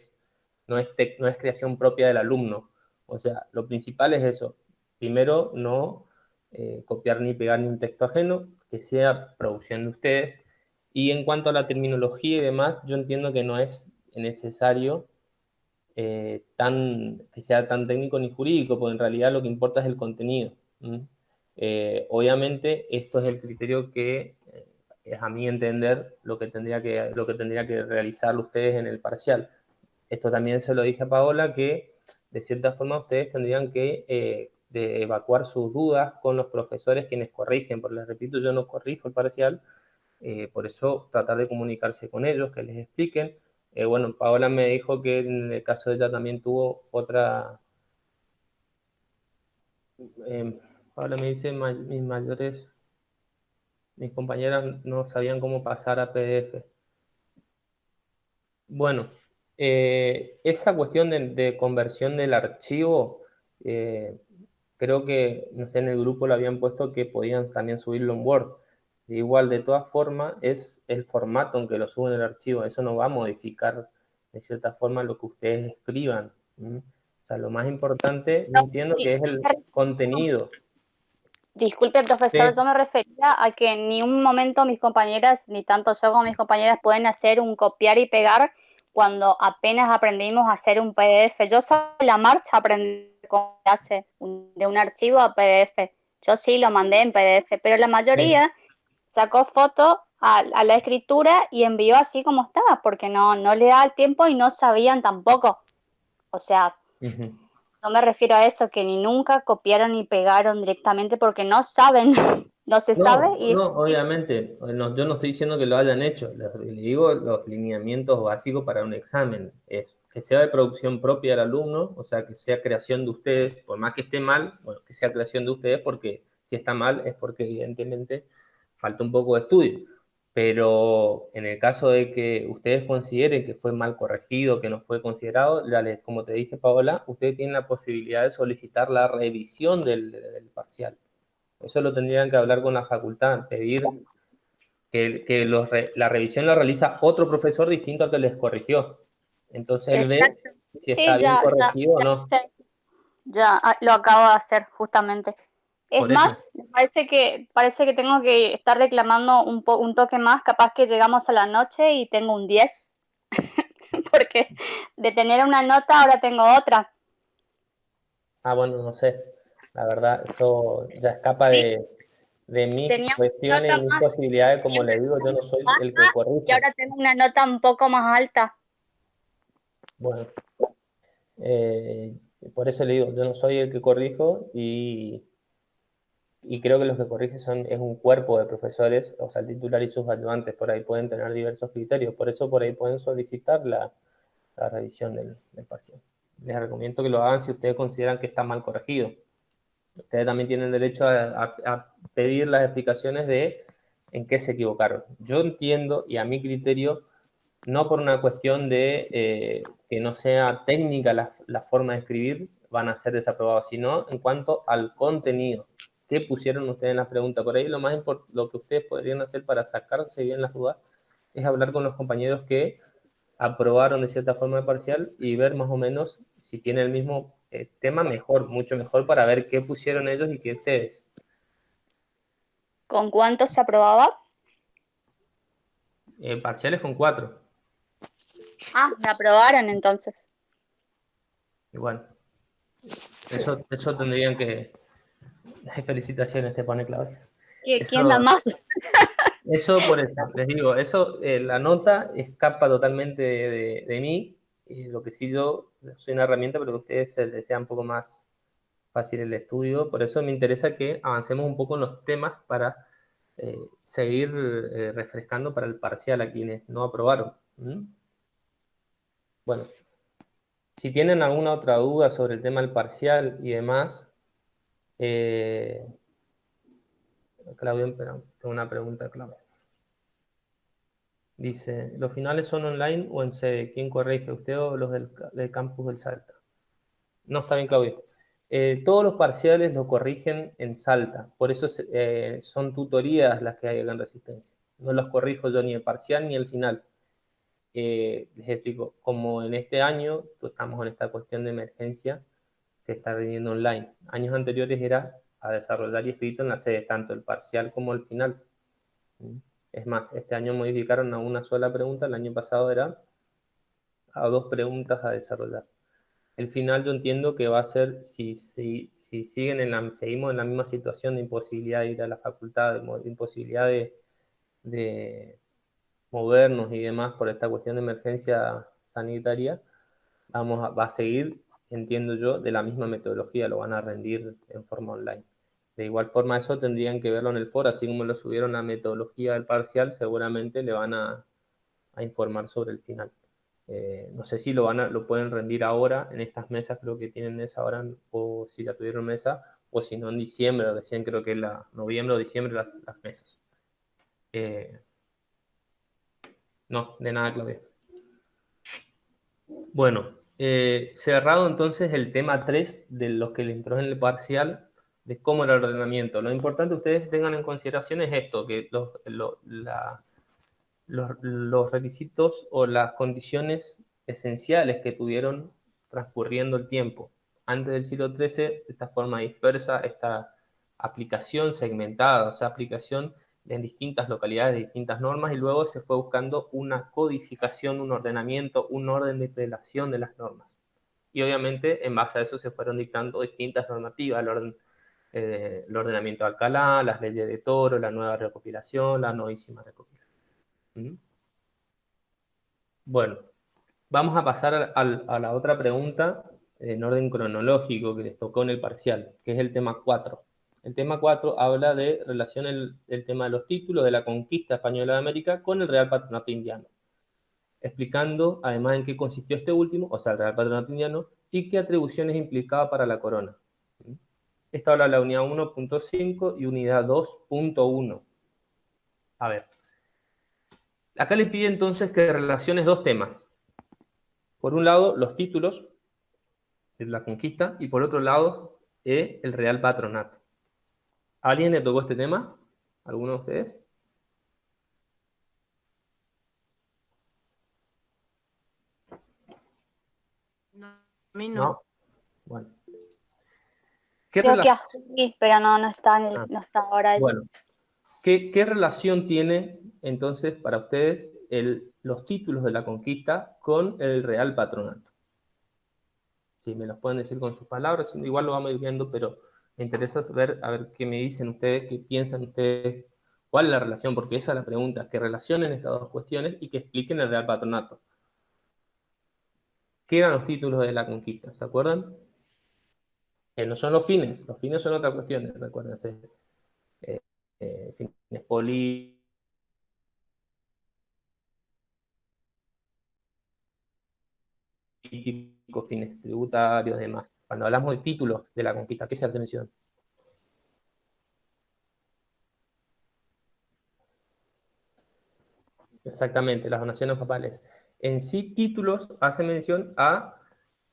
no es creación propia del alumno. O sea, lo principal es eso. Primero, no copiar ni pegar ni un texto ajeno, que sea producción de ustedes. Y en cuanto a la terminología y demás, yo entiendo que no es necesario que sea tan técnico ni jurídico, porque en realidad lo que importa es el contenido. Obviamente, esto es el criterio que es a mi entender lo que tendría que realizar ustedes en el parcial. Esto también se lo dije a Paola, que de cierta forma ustedes tendrían que de evacuar sus dudas con los profesores quienes corrigen, porque les repito, yo no corrijo el parcial, por eso tratar de comunicarse con ellos, que les expliquen. Bueno, Paola me dijo que en el caso de ella también tuvo otra, Paola me dice, mis compañeras no sabían cómo pasar a PDF. Bueno, esa cuestión de conversión del archivo, eh, creo que, no sé, en el grupo lo habían puesto que podían también subirlo en Word. Igual, de todas formas, es el formato en que lo suben el archivo. Eso no va a modificar, de cierta forma, lo que ustedes escriban. ¿Mm? O sea, lo más importante, yo No, entiendo sí, que es el contenido. disculpe, profesor, Sí, yo me refería a que en ningún momento mis compañeras, ni tanto yo como mis compañeras, pueden hacer un copiar y pegar cuando apenas aprendimos a hacer un PDF. Yo sobre la marcha aprendí cómo se hace de un archivo a PDF. Yo sí lo mandé en PDF, pero la sí. mayoría sacó foto a la escritura y envió así como estaba, porque no le daba el tiempo y no sabían tampoco. O sea, Ujú. No me refiero a eso, que ni nunca copiaron ni pegaron directamente porque no saben, no se sabe No, y no, obviamente, no, yo no estoy diciendo que lo hayan hecho, le digo los lineamientos básicos para un examen, es que sea de producción propia del alumno, o sea, que sea creación de ustedes, por más que esté mal, bueno, que sea creación de ustedes, porque si está mal es porque evidentemente falta un poco de estudio, pero en el caso de que ustedes consideren que fue mal corregido, que no fue considerado, como te dije, Paola, ustedes tienen la posibilidad de solicitar la revisión del parcial. Eso lo tendrían que hablar con la facultad, pedir que la revisión la realiza otro profesor distinto al que les corrigió. Entonces él ve exacto. si Sí, está bien corregido o no. ya lo acabo de hacer justamente. Es Por eso. más, me parece que tengo que estar reclamando un toque más, capaz que llegamos a la noche y tengo un 10, porque de tener una nota ahora tengo otra. Ah, bueno, no sé. La verdad, eso ya escapa Sí, de mis tenía una cuestiones y nota mis más, posibilidades. Como siempre les digo, yo no soy el que baja y corrige. ahora tengo una nota un poco más alta. Bueno, por eso le digo, yo no soy el que corrijo y creo que los que corrigen es un cuerpo de profesores, o sea, el titular y sus ayudantes, por ahí pueden tener diversos criterios, por eso por ahí pueden solicitar la revisión del parcial. Les recomiendo que lo hagan si ustedes consideran que está mal corregido. Ustedes también tienen derecho a pedir las explicaciones de en qué se equivocaron. Yo entiendo, y a mi criterio, no por una cuestión de que no sea técnica la forma de escribir, van a ser desaprobados, sino en cuanto al contenido. ¿Qué pusieron ustedes en la pregunta? Por ahí lo que ustedes podrían hacer para sacarse bien las dudas es hablar con los compañeros que aprobaron de cierta forma el parcial y ver más o menos si tiene el mismo tema, mejor, mucho mejor para ver qué pusieron ellos y qué ustedes. ¿Con cuánto se aprobaba? Parciales con 4. Ah, me aprobaron entonces. Igual, eso tendrían que... Felicitaciones, te pone Claudia. ¿Quién da Eso, más? eso por eso, les digo, eso, la nota escapa totalmente de mí, lo que sí yo soy una herramienta, pero que a ustedes se les sea un poco más fácil el estudio, por eso me interesa que avancemos un poco en los temas para seguir refrescando para el parcial a quienes no aprobaron. ¿Mm? Bueno, si tienen alguna otra duda sobre el tema del parcial y demás, Claudia, tengo una pregunta, Claudia. Dice, ¿los finales son online o en sede? ¿Quién corrige, usted o los del campus del Salta? No, está bien, Claudio. Todos los parciales los corrigen en Salta, por eso son tutorías las que hay acá en Resistencia. No los corrijo yo ni el parcial ni el final. Les explico, como en este año estamos en esta cuestión de emergencia, se está rindiendo online. Años anteriores era a desarrollar y escrito en la sede, tanto el parcial como el final. Es más, este año modificaron a una sola pregunta, el año pasado era a 2 preguntas a desarrollar. El final yo entiendo que va a ser, si seguimos en la misma situación de imposibilidad de ir a la facultad, de imposibilidad de movernos y demás por esta cuestión de emergencia sanitaria, va a seguir, entiendo yo, de la misma metodología, lo van a rendir en forma online. De igual forma, eso tendrían que verlo en el foro, así como lo subieron la metodología del parcial, seguramente le van a informar sobre el final. No sé si lo pueden rendir ahora en estas mesas, creo que tienen mesa ahora, o si ya tuvieron mesa, o si no en diciembre, recién creo que es noviembre o diciembre las mesas. No, de nada, Claudia. Bueno, cerrado entonces el tema 3 de los que le entró en el parcial, de cómo era el ordenamiento. Lo importante que ustedes tengan en consideración es esto, que los requisitos o las condiciones esenciales que tuvieron transcurriendo el tiempo. Antes del siglo XIII, esta forma dispersa, esta aplicación segmentada, o sea, aplicación en distintas localidades, de distintas normas, y luego se fue buscando una codificación, un ordenamiento, un orden de prelación de las normas. Y obviamente, en base a eso se fueron dictando distintas normativas, el ordenamiento de Alcalá, las leyes de Toro, la nueva recopilación, la novísima recopilación. ¿Mm? Bueno, vamos a pasar a la otra pregunta en orden cronológico que les tocó en el parcial, que es el tema 4. El tema 4 habla de relación el tema de los títulos de la conquista española de América con el Real Patronato Indiano, explicando además en qué consistió este último, o sea, el Real Patronato Indiano, y qué atribuciones implicaba para la corona. Esta habla de la unidad 1.5 y unidad 2.1. A ver, acá le pide entonces que relaciones dos temas. Por un lado, los títulos de la conquista, y por otro lado, el Real Patronato. ¿A alguien le tocó este tema? ¿Alguno de ustedes? No, a mí no. No. Bueno. ¿Qué Creo que a relación? Juli, pero no está, no está ahora ella. Bueno, ¿qué relación tiene entonces para ustedes los títulos de la conquista con el Real Patronato? Si me los pueden decir con sus palabras, igual lo vamos a ir viendo, pero me interesa ver, a ver qué me dicen ustedes, qué piensan ustedes, cuál es la relación, porque esa es la pregunta, que relacionen estas dos cuestiones y que expliquen el Real Patronato. ¿Qué eran los títulos de la conquista? ¿Se acuerdan? No son los fines son otra cuestión, recuérdense. Fines políticos, fines tributarios, demás. Cuando hablamos de títulos de la conquista, ¿qué se hace mención? Exactamente, las donaciones papales. En sí, títulos hace mención a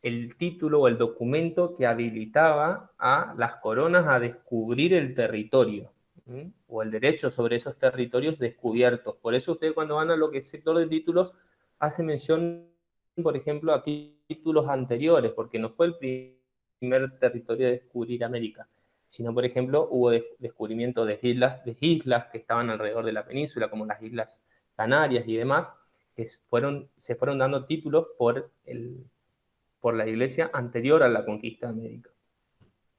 el título o el documento que habilitaba a las coronas a descubrir el territorio, ¿sí? O el derecho sobre esos territorios descubiertos. Por eso ustedes cuando van a lo que es sector de títulos, hace mención, por ejemplo, a títulos anteriores, porque no fue el primer territorio de descubrir América, sino, por ejemplo, hubo descubrimiento de islas que estaban alrededor de la península, como las Islas Canarias y demás, que se fueron dando títulos por la iglesia anterior a la conquista de América.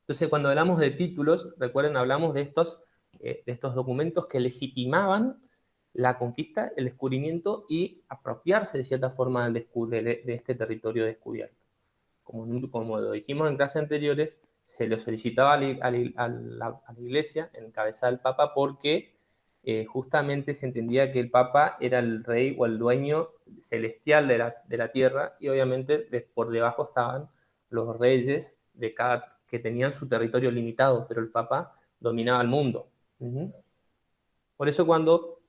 Entonces, cuando hablamos de títulos, recuerden, hablamos de estos documentos que legitimaban la conquista, el descubrimiento y apropiarse de cierta forma de este territorio descubierto. Como lo dijimos en clases anteriores, se lo solicitaba a la iglesia, encabezada el Papa, porque justamente se entendía que el Papa era el rey o el dueño celestial de la tierra, y obviamente por debajo estaban los reyes que tenían su territorio limitado, pero el Papa dominaba el mundo. Por eso cuando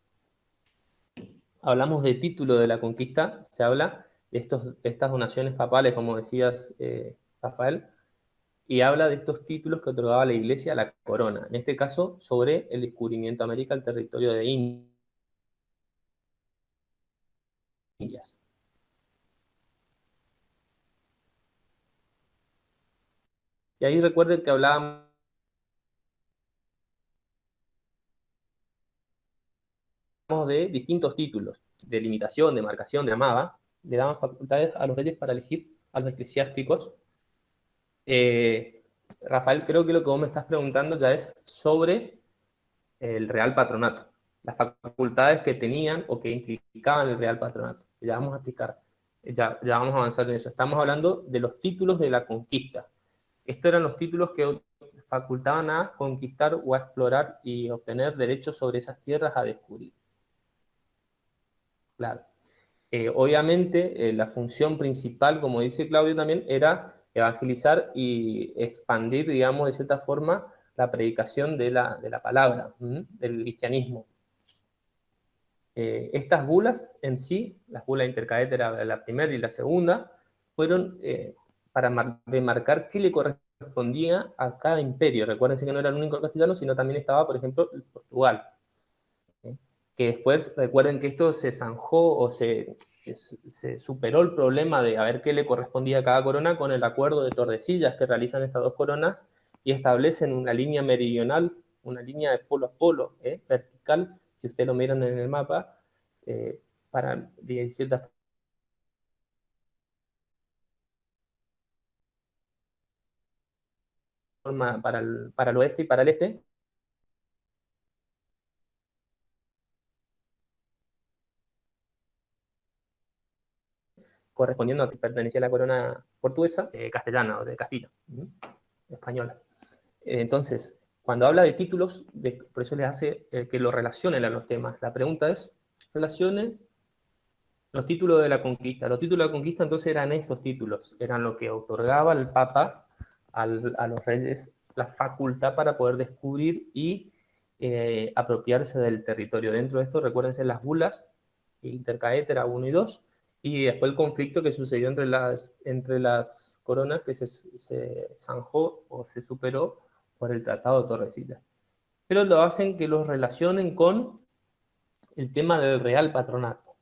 hablamos de título de la conquista, se habla de estas donaciones papales, como decías, Rafael, y habla de estos títulos que otorgaba la Iglesia a la corona, en este caso sobre el descubrimiento de América, el territorio de Indias. Y ahí recuerden que hablábamos de distintos títulos, de limitación, de marcación, de amaba, le daban facultades a los reyes para elegir a los eclesiásticos. Rafael, creo que lo que vos me estás preguntando ya es sobre el Real Patronato, las facultades que tenían o que implicaban el Real Patronato. Ya vamos a explicar, ya vamos a avanzar en eso. Estamos hablando de los títulos de la conquista. Estos eran los títulos que facultaban a conquistar o a explorar y obtener derechos sobre esas tierras a descubrir. Claro. Obviamente, la función principal, como dice Claudio también, era evangelizar y expandir, digamos, de cierta forma, la predicación de la palabra, del cristianismo. Estas bulas en sí, las bulas intercaetera, la primera y la segunda, fueron para demarcar qué le correspondía a cada imperio. Recuérdense que no era el único castellano, sino también estaba, por ejemplo, Portugal. Que después, recuerden que esto se zanjó o se superó el problema de a ver qué le correspondía a cada corona con el acuerdo de Tordesillas que realizan estas dos coronas y establecen una línea meridional, una línea de polo a polo, vertical, si ustedes lo miran en el mapa, para, de cierta forma, para el oeste y para el este. correspondiendo a que pertenecía a la corona portuguesa, castellana o de Castilla, española. Entonces, cuando habla de títulos, por eso les hace que lo relacionen a los temas. La pregunta es, relacione los títulos de la conquista. Los títulos de la conquista entonces eran estos títulos, eran lo que otorgaba el Papa a los reyes la facultad para poder descubrir y apropiarse del territorio. Dentro de esto, recuérdense las bulas, Intercaetera 1 y 2, y después el conflicto que sucedió entre las coronas que se zanjó o se superó por el Tratado de Tordesillas. Pero lo hacen que los relacionen con el tema del Real Patronato.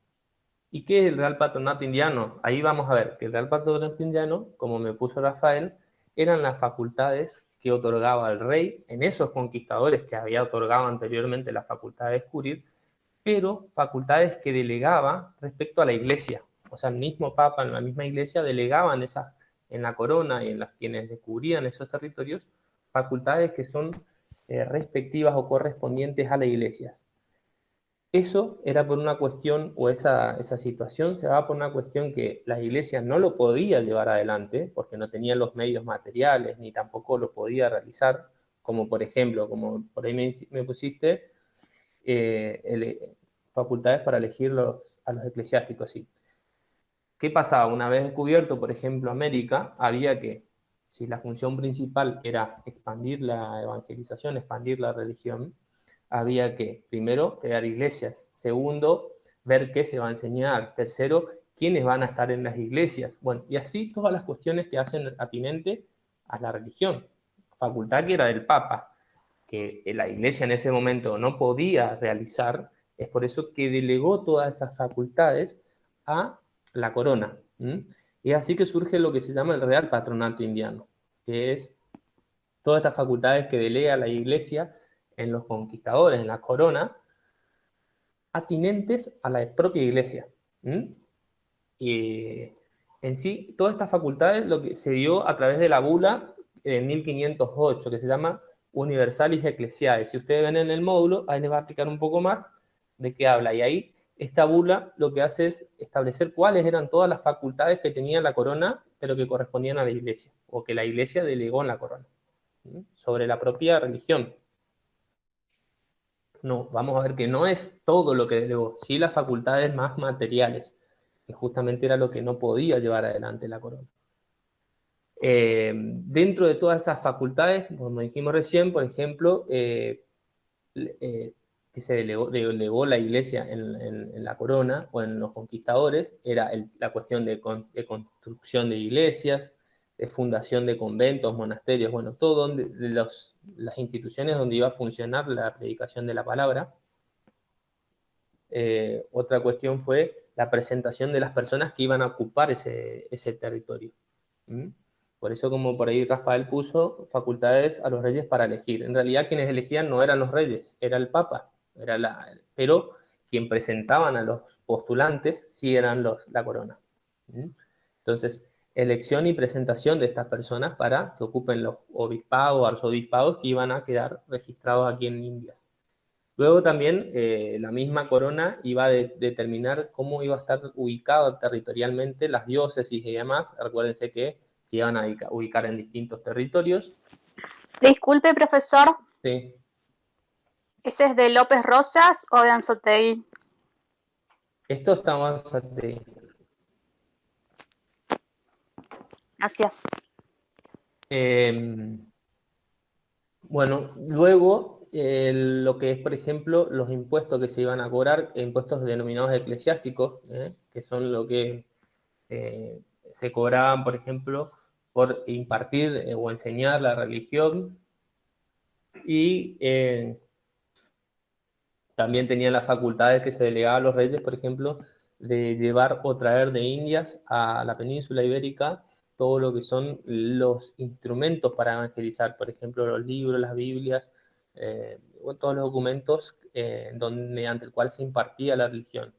¿Y qué es el Real Patronato Indiano? Ahí vamos a ver que el Real Patronato Indiano, como me puso Rafael, eran las facultades que otorgaba el rey en esos conquistadores que había otorgado anteriormente la facultad de descubrir, pero facultades que delegaba respecto a la iglesia. O sea, el mismo Papa en la misma iglesia delegaban esas, en la corona y en las quienes descubrían esos territorios, facultades que son respectivas o correspondientes a la iglesia. Eso era por una cuestión, o esa situación se daba por una cuestión que la iglesia no lo podía llevar adelante, porque no tenía los medios materiales, ni tampoco lo podía realizar, como por ejemplo, como por ahí me pusiste, facultades para elegir a los eclesiásticos, sí. ¿Qué pasaba? Una vez descubierto, por ejemplo, América, había que, si la función principal era expandir la evangelización, expandir la religión, había que, primero, crear iglesias. Segundo, ver qué se va a enseñar. Tercero, quiénes van a estar en las iglesias. Bueno, y así todas las cuestiones que hacen atinente a la religión. Facultad que era del Papa, que la iglesia en ese momento no podía realizar, es por eso que delegó todas esas facultades a la corona. Y es así que surge lo que se llama el Real Patronato Indiano, que es todas estas facultades que delega la iglesia en los conquistadores, en la corona, atinentes a la propia iglesia. Y en sí, todas estas facultades lo que se dio a través de la bula de 1508, que se llama Universalis Ecclesiae. Si ustedes ven en el módulo, ahí les va a explicar un poco más de qué habla. Y ahí, esta bula lo que hace es establecer cuáles eran todas las facultades que tenía la corona, pero que correspondían a la iglesia, o que la iglesia delegó en la corona, sobre la propia religión. No, vamos a ver que no es todo lo que delegó, sí las facultades más materiales, que justamente era lo que no podía llevar adelante la corona. Dentro de todas esas facultades, como dijimos recién, por ejemplo, que se delegó la iglesia en la corona o en los conquistadores, era la cuestión de construcción de iglesias, de fundación de conventos, monasterios, bueno, todo las instituciones donde iba a funcionar la predicación de la palabra. Otra cuestión fue la presentación de las personas que iban a ocupar ese territorio. Por eso, como por ahí Rafael puso, facultades a los reyes para elegir. En realidad quienes elegían no eran los reyes, era el Papa, pero quien presentaban a los postulantes sí eran la corona. Entonces, elección y presentación de estas personas para que ocupen los obispados o arzobispados que iban a quedar registrados aquí en Indias. Luego también la misma corona iba a determinar cómo iba a estar ubicada territorialmente las diócesis y demás. Recuérdense que se iban a ubicar en distintos territorios. Disculpe, profesor. Sí. ¿Ese es de López Rosas o de Anzoátegui? Esto está más Anzoátegui. Gracias. Bueno, luego lo que es, por ejemplo, los impuestos que se iban a cobrar, impuestos denominados eclesiásticos, que son lo que se cobraban, por ejemplo, por impartir o enseñar la religión, y también tenían las facultades que se delegaban a los reyes, por ejemplo, de llevar o traer de Indias a la península ibérica todo lo que son los instrumentos para evangelizar, por ejemplo, los libros, las Biblias, todos los documentos mediante el cual se impartía la religión.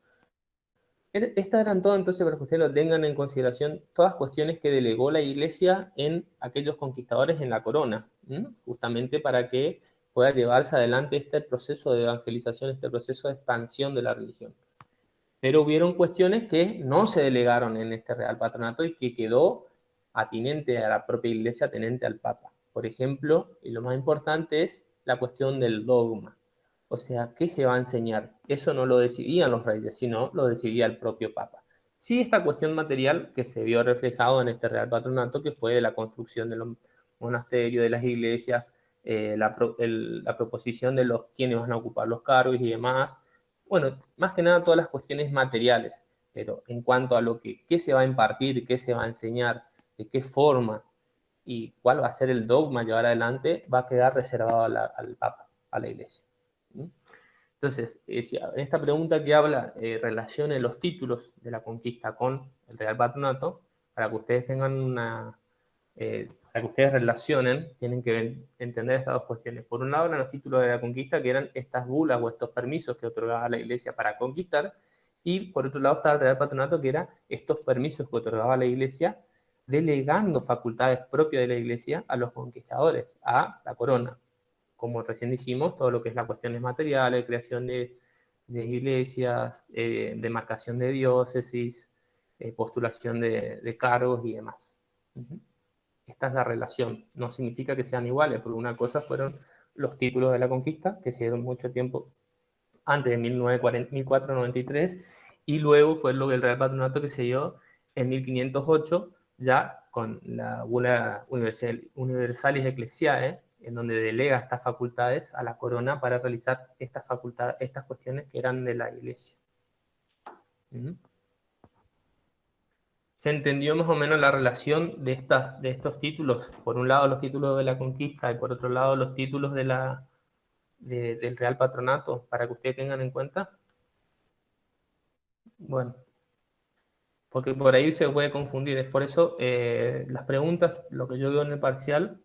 Estas eran todas, entonces, para que ustedes lo tengan en consideración, todas cuestiones que delegó la iglesia en aquellos conquistadores en la corona, justamente para que pueda llevarse adelante este proceso de evangelización, este proceso de expansión de la religión. pero hubieron cuestiones que no se delegaron en este Real Patronato y que quedó atinente a la propia Iglesia, atinente al Papa. Por ejemplo, y lo más importante es la cuestión del dogma. O sea, ¿qué se va a enseñar? Eso no lo decidían los reyes, sino lo decidía el propio Papa. Sí, esta cuestión material que se vio reflejado en este Real Patronato, que fue de la construcción de los monasterios, de las iglesias, la proposición de los quienes van a ocupar los cargos y demás. Bueno, más que nada todas las cuestiones materiales, pero en cuanto a lo que qué se va a impartir, qué se va a enseñar, de qué forma y cuál va a ser el dogma a llevar adelante, va a quedar reservado al Papa, a la Iglesia. Entonces, en esta pregunta que habla, relacione los títulos de la conquista con el Real Patronato, para que ustedes tengan para que ustedes relacionen, tienen que entender estas dos cuestiones. Por un lado, eran los títulos de la conquista, que eran estas bulas o estos permisos que otorgaba la Iglesia para conquistar, y por otro lado estaba el Real Patronato, que eran estos permisos que otorgaba la Iglesia, delegando facultades propias de la Iglesia a los conquistadores, a la corona. Como recién dijimos, todo lo que es las cuestiones materiales, creación de iglesias, demarcación de diócesis, postulación de cargos y demás. Esta es la relación. No significa que sean iguales, porque una cosa fueron los títulos de la conquista, que se dieron mucho tiempo antes de 1493, y luego fue lo del Real Patronato que se dio en 1508, ya con la Bula Universalis Ecclesiae, en donde delega estas facultades a la corona para realizar estas cuestiones que eran de la Iglesia. ¿Se entendió más o menos la relación de estos títulos? Por un lado los títulos de la conquista y por otro lado los títulos del Real Patronato, para que ustedes tengan en cuenta. Bueno, porque por ahí se puede confundir. Es por eso las preguntas, lo que yo veo en el parcial,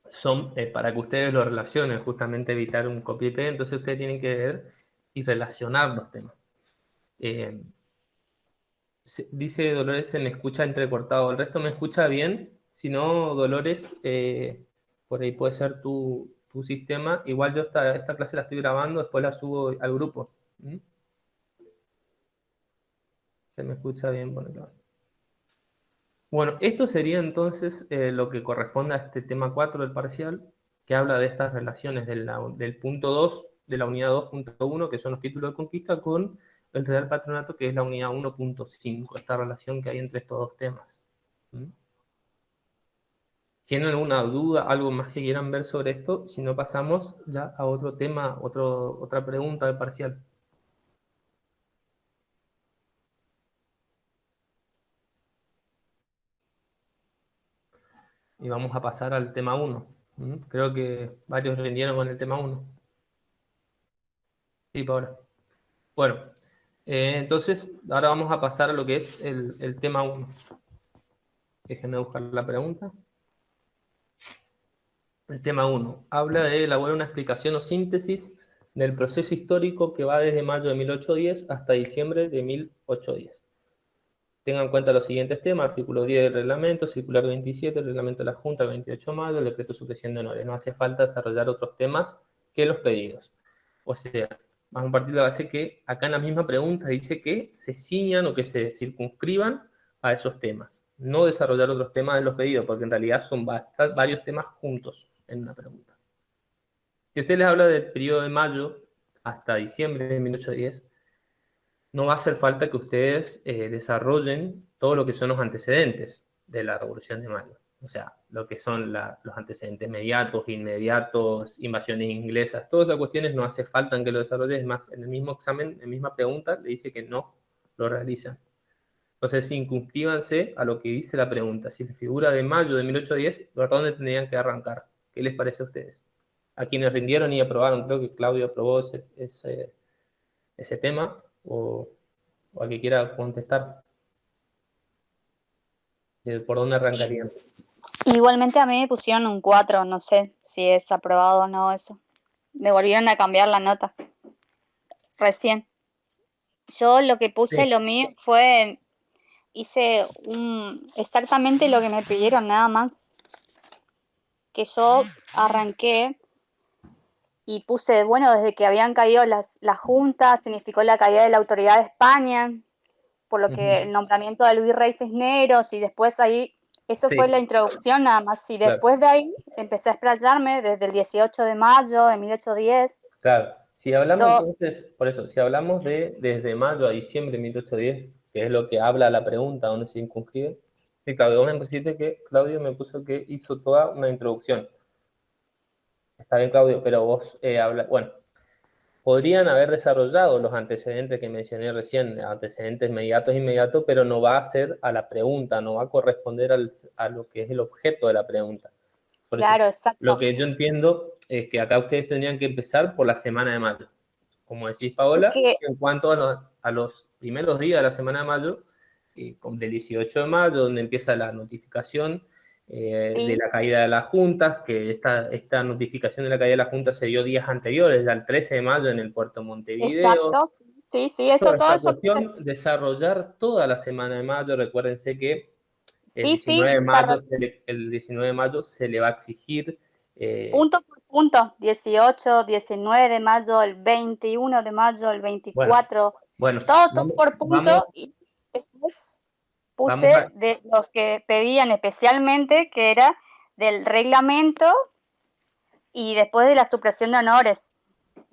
son para que ustedes lo relacionen, justamente evitar un copia y pega. Entonces ustedes tienen que ver y relacionar los temas. Dice Dolores, se me escucha entrecortado. El resto me escucha bien. Si no, Dolores, por ahí puede ser tu sistema. Igual yo esta clase la estoy grabando, después la subo al grupo. Se me escucha bien. Bueno, esto sería entonces lo que corresponde a este tema 4 del parcial, que habla de estas relaciones del punto 2, de la unidad 2.1, que son los títulos de conquista, con el Real Patronato, que es la unidad 1.5, esta relación que hay entre estos dos temas. ¿Tienen alguna duda, algo más que quieran ver sobre esto? Si no, pasamos ya a otro tema, otra pregunta del parcial. Y vamos a pasar al tema 1. Creo que varios rindieron con el tema 1. Sí, Paola. Bueno, entonces ahora vamos a pasar a lo que es el tema 1. Déjenme buscar la pregunta. El tema 1 habla de elaborar una explicación o síntesis del proceso histórico que va desde mayo de 1810 hasta diciembre de 1810. Tengan en cuenta los siguientes temas: artículo 10 del reglamento, circular 27, el reglamento de la Junta 28 de mayo, el decreto de supresión de honores. No hace falta desarrollar otros temas que los pedidos. O sea, vamos a partir de la base que acá en la misma pregunta dice que se ciñan o que se circunscriban a esos temas. No desarrollar otros temas de los pedidos, porque en realidad son varios temas juntos en una pregunta. Si usted les habla del periodo de mayo hasta diciembre de 1810, no va a hacer falta que ustedes desarrollen todo lo que son los antecedentes de la Revolución de Mayo. O sea, lo que son los antecedentes inmediatos, invasiones inglesas, todas esas cuestiones no hace falta que lo desarrollen. Es más, en el mismo examen, en la misma pregunta, le dice que no lo realizan. Entonces, circunscríbanse a lo que dice la pregunta. Si se figura de mayo de 1810, ¿por dónde tendrían que arrancar? ¿Qué les parece a ustedes? A quienes rindieron y aprobaron, creo que Claudio aprobó ese tema, o al que quiera contestar. ¿Por dónde arrancarían? Igualmente a mí me pusieron un 4, no sé si es aprobado o no eso. Me volvieron a cambiar la nota. Recién. Yo lo que puse, Sí. lo mío fue, hice exactamente lo que me pidieron, nada más. Que yo arranqué y puse, bueno, desde que habían caído las juntas, significó la caída de la autoridad de España, por lo que el nombramiento de Luis Rey Cisneros, y después ahí, eso fue Sí, la introducción nada más, y claro. después de ahí empecé a explayarme desde el 18 de mayo de 1810, Claro, si hablamos todo, entonces, por eso, si hablamos de desde mayo a diciembre de 1810, que es lo que habla la pregunta donde se circunscribe, sí, Claudio, vos me pusiste que Claudio me puso que hizo toda una introducción. Está bien, Claudio, pero vos bueno, podrían haber desarrollado los antecedentes que mencioné recién, antecedentes inmediatos, pero no va a ser a la pregunta, no va a corresponder a lo que es el objeto de la pregunta. Por eso, claro, lo exacto. que yo entiendo es que acá ustedes tendrían que empezar por la semana de mayo. Como decís, Es Paola, que, en cuanto a los primeros días de la semana de mayo, del 18 de mayo, donde empieza la notificación de sí, la caída de las juntas, que esta notificación de la caída de las juntas se dio días anteriores, ya el 13 de mayo en el puerto de Montevideo. exacto, sí, sí, eso, Toda todo esa eso, cuestión, desarrollar toda la semana de mayo, recuérdense que el sí, 19 sí, de mayo, el 19 de mayo se le va a exigir punto por punto, 18, 19 de mayo, el 21 de mayo, el bueno, 24, bueno, todo vamos, por vamos, punto, y después vamos puse a, de los que pedían especialmente, que era del reglamento y después de la supresión de honores.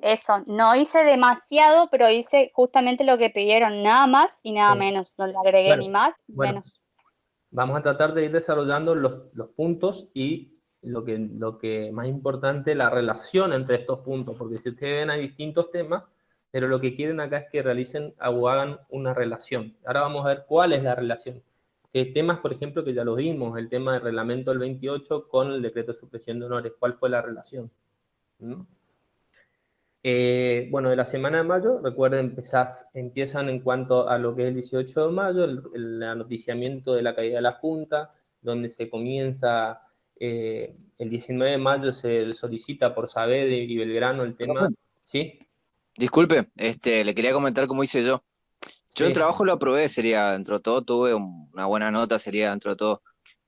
Eso, no hice demasiado, pero hice justamente lo que pidieron, nada más y nada sí, menos. No le agregué bueno, ni más ni bueno, menos. vamos a tratar de ir desarrollando los puntos y lo que más importante, la relación entre estos puntos, porque si ustedes ven hay distintos temas, pero lo que quieren acá es que realicen o hagan una relación. Ahora vamos a ver cuál es la relación. Temas, por ejemplo, que ya los vimos, el tema del reglamento del 28 con el decreto de supresión de honores, ¿cuál fue la relación? ¿Mm? Bueno, de la semana de mayo, recuerden, empiezan en cuanto a lo que es el 18 de mayo, el anoticiamiento de la caída de la Junta, donde se comienza, el 19 de mayo se solicita por Saavedra y Belgrano el tema, Profe, ¿sí? disculpe, le quería comentar cómo hice yo. Yo el Sí, trabajo lo aprobé, sería dentro de todo, tuve una buena nota, sería dentro de todo.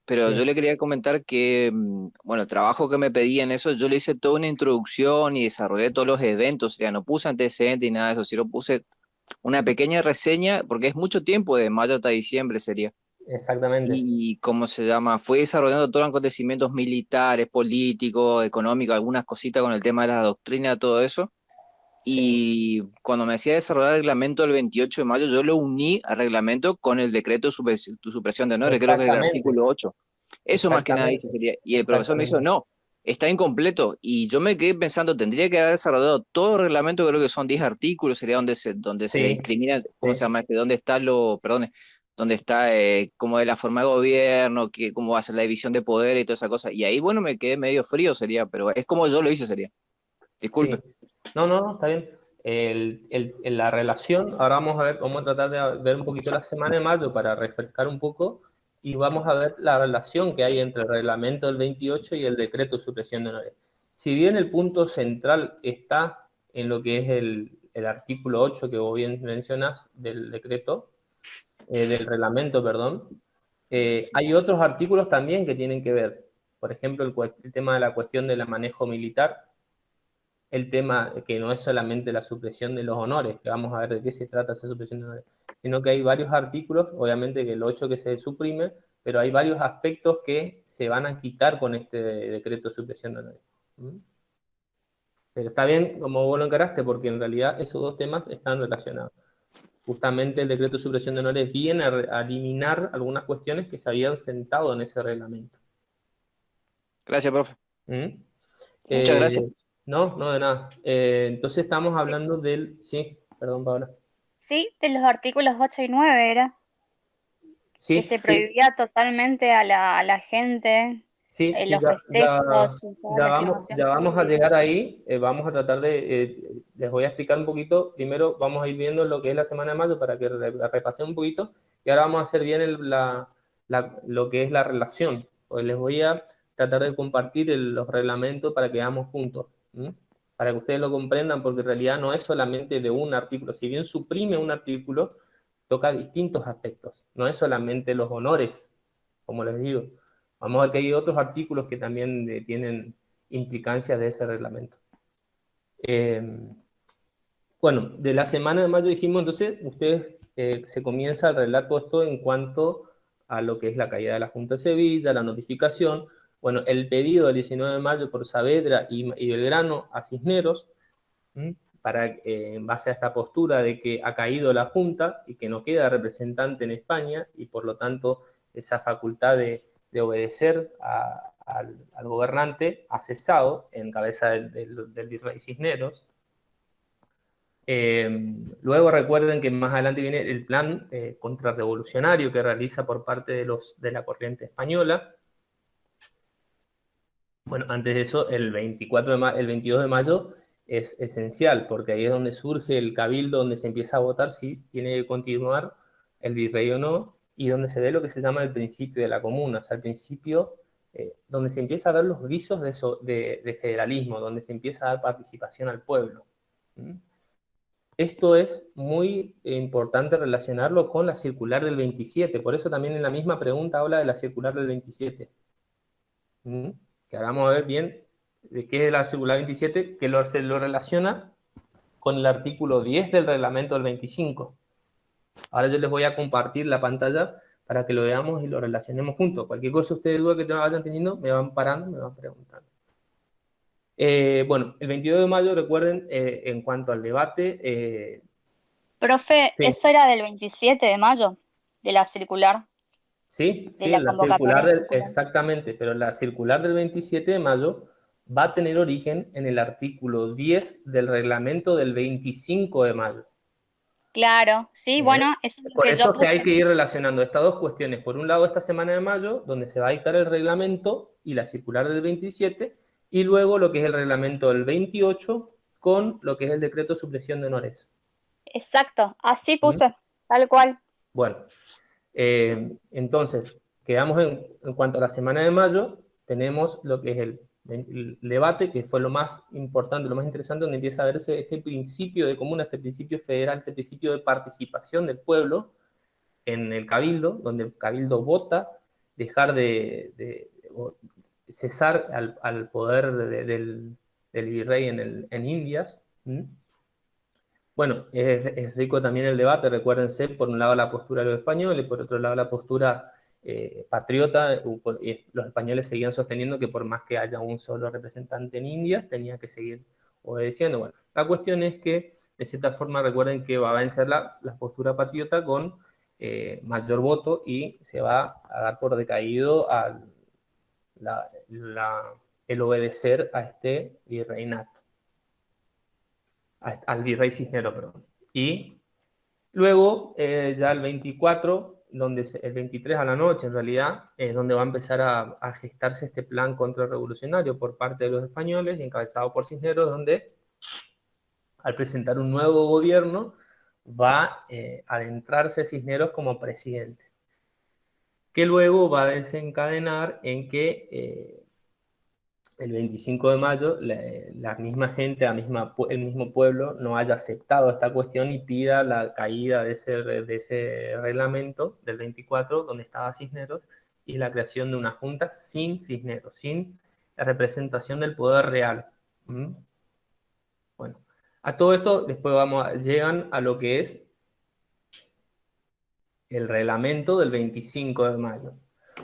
Pero yo sí, le quería comentar que, bueno, el trabajo que me pedían eso, yo le hice toda una introducción y desarrollé todos los eventos, o sea, no puse antecedentes y nada de eso, sino puse una pequeña reseña, porque es mucho tiempo, de mayo hasta diciembre sería. exactamente, Y, ¿cómo se llama? Fue desarrollando todos los acontecimientos militares, políticos, económicos, algunas cositas con el tema de la doctrina, todo eso. sí, Y cuando me hacía desarrollar el reglamento del 28 de mayo, yo lo uní al reglamento con el decreto de supresión de honores, creo que es el exactamente, artículo 8. Eso más que nada hice exactamente, sería. Y el profesor me hizo, exactamente, no, está incompleto. Y yo me quedé pensando, tendría que haber desarrollado todo el reglamento, creo que son 10 artículos, sería donde se sí, discrimina, ¿cómo se sí. llama? ¿Dónde está perdón, dónde está cómo es la forma de gobierno, cómo va a ser la división de poder y toda esa cosa? Y ahí, bueno, me quedé medio frío, sería, pero es como yo lo hice, sería. Sí, Disculpe. no, no, no, está bien. La relación, ahora vamos a ver, vamos a tratar de ver un poquito la semana de mayo para refrescar un poco y vamos a ver la relación que hay entre el reglamento del 28 y el decreto de supresión de honores. Si bien el punto central está en lo que es el artículo 8 que vos bien mencionas del decreto, del reglamento, perdón, hay otros artículos también que tienen que ver. Por ejemplo, el tema de la cuestión del manejo militar, el tema que no es solamente la supresión de los honores, que vamos a ver de qué se trata esa supresión de honores, sino que hay varios artículos, obviamente que el 8 que se suprime, pero hay varios aspectos que se van a quitar con este decreto de supresión de honores. ¿Mm? Pero está bien como vos lo encaraste, porque en realidad esos dos temas están relacionados. Justamente el decreto de supresión de honores viene a eliminar algunas cuestiones que se habían sentado en ese reglamento. Gracias, profe. ¿Mm? Muchas gracias. No, no de nada. Entonces estamos hablando del... Sí, perdón, Paola. Sí, de los artículos 8 y 9 era, que Sí, se sí, prohibía totalmente a la gente sí, sí, los festejos y todas las ya filmaciones vamos a públicas. llegar ahí. Vamos a tratar les voy a explicar un poquito. Primero vamos a ir viendo lo que es la semana de mayo para que repaseen un poquito. Y ahora vamos a hacer bien lo que es la relación. Pues les voy a tratar de compartir los reglamentos para que veamos juntos. ¿M? Para que ustedes lo comprendan, porque en realidad no es solamente de un artículo. Si bien suprime un artículo, toca distintos aspectos. No es solamente los honores, como les digo. Vamos a ver que hay otros artículos que también tienen implicancias de ese reglamento. Bueno, de la semana de mayo dijimos, entonces, ustedes se comienza el relato esto en cuanto a lo que es la caída de la Junta de Sevilla, la notificación, bueno, el pedido del 19 de mayo por Saavedra y Belgrano a Cisneros, para, en base a esta postura de que ha caído la Junta y que no queda representante en España, y por lo tanto esa facultad de obedecer al gobernante ha cesado en cabeza del virrey Cisneros. Luego recuerden que más adelante viene el plan contrarrevolucionario que realiza por parte de la corriente española. Bueno, antes de eso, el 22 de mayo es esencial, porque ahí es donde surge el cabildo, donde se empieza a votar si tiene que continuar el virrey o no, y donde se ve lo que se llama el principio de la comuna, o sea, el principio donde se empieza a ver los visos de federalismo, donde se empieza a dar participación al pueblo. Esto es muy importante relacionarlo con la circular del 27, por eso también en la misma pregunta habla de la circular del 27. Que ahora vamos a ver bien de qué es la circular 27, que se lo relaciona con el artículo 10 del reglamento del 25. Ahora yo les voy a compartir la pantalla para que lo veamos y lo relacionemos juntos. Cualquier cosa, ustedes duda que te vayan teniendo, me van parando, me van preguntando. Bueno, el 22 de mayo, recuerden, en cuanto al debate... Profe, sí. eso era del 27 de mayo, de la circular. Sí, De sí, la la convocatoria circular. exactamente, pero la circular del 27 de mayo va a tener origen en el artículo 10 del reglamento del 25 de mayo. Claro, sí, bueno, eso es lo Por que eso yo es que puse. hay que ir relacionando estas dos cuestiones. Por un lado, esta semana de mayo, donde se va a dictar el reglamento y la circular del 27, y luego lo que es el reglamento del 28 con lo que es el decreto de supresión de honores. Exacto, así puse, tal cual. Bueno, entonces, quedamos en cuanto a la semana de mayo, tenemos lo que es el debate, que fue lo más importante, lo más interesante, donde empieza a verse este principio de comuna, este principio federal, este principio de participación del pueblo en el cabildo, donde el cabildo vota dejar de cesar al poder del virrey en Indias. Bueno, es rico también el debate, recuérdense, por un lado la postura de los españoles, por otro lado la postura patriota. Los españoles seguían sosteniendo que por más que haya un solo representante en Indias, tenía que seguir obedeciendo. Bueno, la cuestión es que, de cierta forma, recuerden que va a vencer la postura patriota con mayor voto y se va a dar por decaído el obedecer a este virreinato. Al virrey Cisneros, perdón. Y luego, ya el 24, el 23 a la noche, en realidad, es donde va a empezar a gestarse este plan contrarrevolucionario por parte de los españoles, encabezado por Cisneros, donde, al presentar un nuevo gobierno, va a adentrarse Cisneros como presidente, que luego va a desencadenar en que el 25 de mayo la misma gente, el mismo pueblo no haya aceptado esta cuestión y pida la caída de ese reglamento del 24, donde estaba Cisneros, y la creación de una junta sin Cisneros, sin la representación del poder real. Bueno, a todo esto después llegan a lo que es el reglamento del 25 de mayo.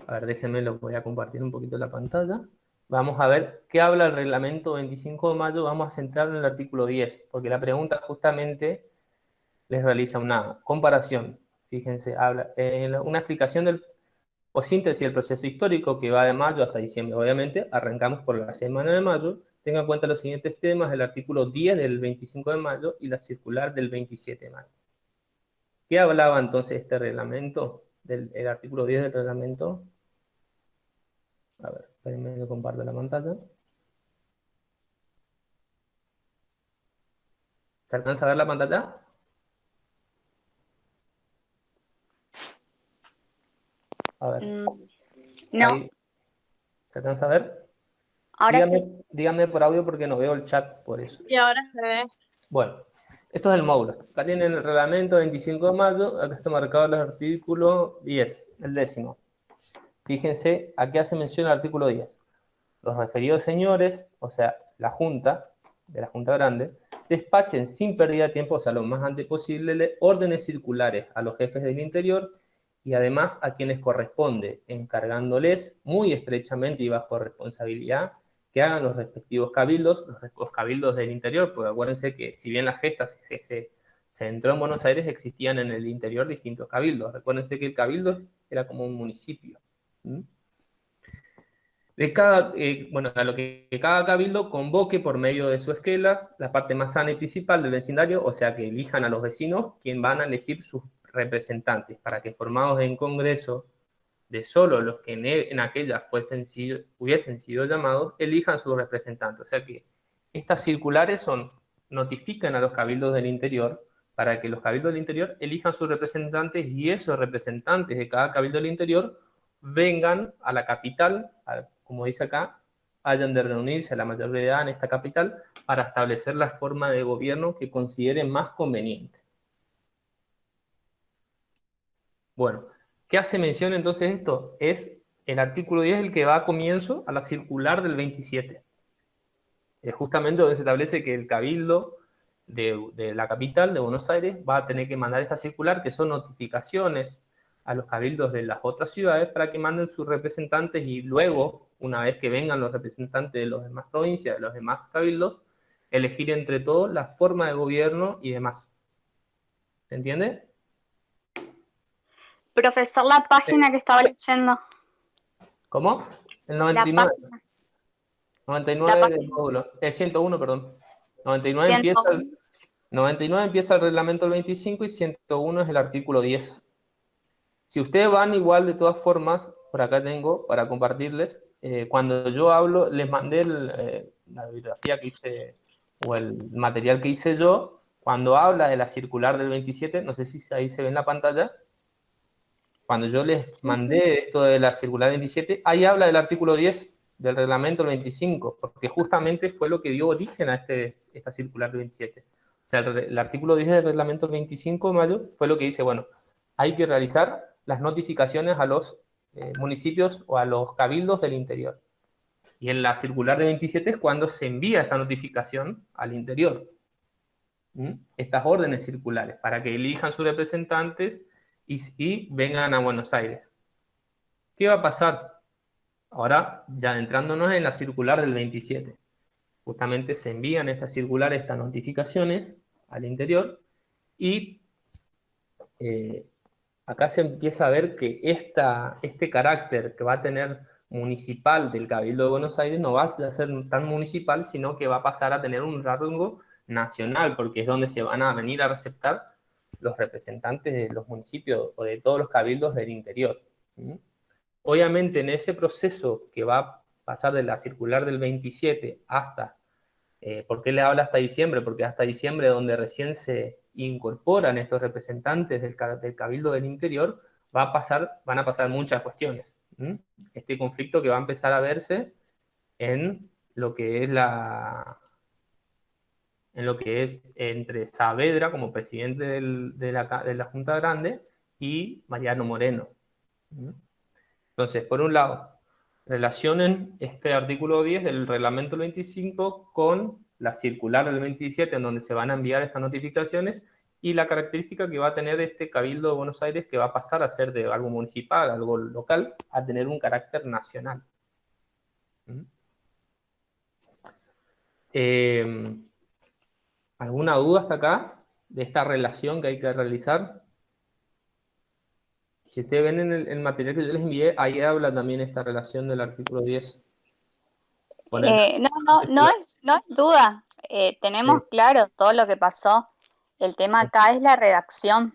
A ver, déjenme, lo voy a compartir un poquito la pantalla. Vamos a ver qué habla el reglamento 25 de mayo. Vamos a centrarnos en el artículo 10, porque la pregunta justamente les realiza una comparación. Fíjense, habla una explicación o síntesis del proceso histórico que va de mayo hasta diciembre. Obviamente, arrancamos por la semana de mayo. Tengan en cuenta los siguientes temas: el artículo 10 del 25 de mayo y la circular del 27 de mayo. ¿Qué hablaba entonces este reglamento? El artículo 10 del reglamento. A ver, espérenme que comparto la pantalla. ¿Se alcanza a ver la pantalla? A ver. No. Ahí. ¿Se alcanza a ver? Ahora díganme por audio porque no veo el chat por eso. Y ahora se ve. Bueno, esto es el módulo. Acá tienen el reglamento 25 de mayo. Acá está marcado el artículo 10, el 10º. Fíjense, aquí hace mención al artículo 10. Los referidos señores, o sea, la Junta, de la Junta Grande, despachen sin pérdida de tiempo, o sea, lo más antes posible, órdenes circulares a los jefes del interior y además a quienes corresponde, encargándoles muy estrechamente y bajo responsabilidad que hagan los respectivos cabildos, los cabildos del interior, porque acuérdense que si bien las gestas se entró en Buenos Aires, existían en el interior distintos cabildos. Recuérdense que el cabildo era como un municipio. A lo que cada cabildo convoque por medio de sus esquelas la parte más sana y principal del vecindario, o sea, que elijan a los vecinos quien van a elegir sus representantes, para que formados en congreso de solo los que en aquella hubiesen sido llamados, elijan sus representantes. O sea que estas circulares notifican a los cabildos del interior para que los cabildos del interior elijan sus representantes y esos representantes de cada cabildo del interior vengan a la capital, como dice acá, hayan de reunirse a la mayor brevedad en esta capital para establecer la forma de gobierno que consideren más conveniente. Bueno, ¿qué hace mención entonces esto? Es el artículo 10 el que va a comienzo a la circular del 27. Es justamente donde se establece que el cabildo de la capital, de Buenos Aires, va a tener que mandar esta circular, que son notificaciones a los cabildos de las otras ciudades para que manden sus representantes y luego, una vez que vengan los representantes de las demás provincias, de los demás cabildos, elegir entre todos la forma de gobierno y demás. ¿Se entiende? Profesor, la página que estaba leyendo. ¿Cómo? El 99. 99 del módulo. 101, perdón. 99 empieza el reglamento del 25 y 101 es el artículo 10. Si ustedes van igual, de todas formas, por acá tengo para compartirles, cuando yo hablo, les mandé la bibliografía que hice, o el material que hice yo, cuando habla de la circular del 27, no sé si ahí se ve en la pantalla, cuando yo les mandé esto de la circular 27, ahí habla del artículo 10 del reglamento 25, porque justamente fue lo que dio origen a esta circular del 27. O sea, el artículo 10 del reglamento 25 de mayo fue lo que dice, bueno, hay que realizar las notificaciones a los municipios o a los cabildos del interior. Y en la circular de 27 es cuando se envía esta notificación al interior. Estas órdenes circulares, para que elijan sus representantes y vengan a Buenos Aires. ¿Qué va a pasar? Ahora, ya adentrándonos en la circular del 27. Justamente se envían estas circulares, estas notificaciones al interior, y acá se empieza a ver que este carácter que va a tener municipal del Cabildo de Buenos Aires no va a ser tan municipal, sino que va a pasar a tener un rango nacional, porque es donde se van a venir a receptar los representantes de los municipios o de todos los cabildos del interior. Obviamente, en ese proceso que va a pasar de la circular del 27 hasta, ¿por qué le habla hasta diciembre? Porque hasta diciembre, donde recién se incorporan estos representantes del Cabildo del Interior, van a pasar muchas cuestiones. Este conflicto que va a empezar a verse en lo que es entre Saavedra como presidente de la Junta Grande y Mariano Moreno. Entonces, por un lado, relacionen este artículo 10 del reglamento 25 con la circular del 27, en donde se van a enviar estas notificaciones, y la característica que va a tener este Cabildo de Buenos Aires, que va a pasar a ser de algo municipal, algo local, a tener un carácter nacional. ¿Alguna duda hasta acá de esta relación que hay que realizar? Si ustedes ven en el material que yo les envié, ahí habla también esta relación del artículo 10. No es duda. Tenemos claro todo lo que pasó. El tema acá es la redacción.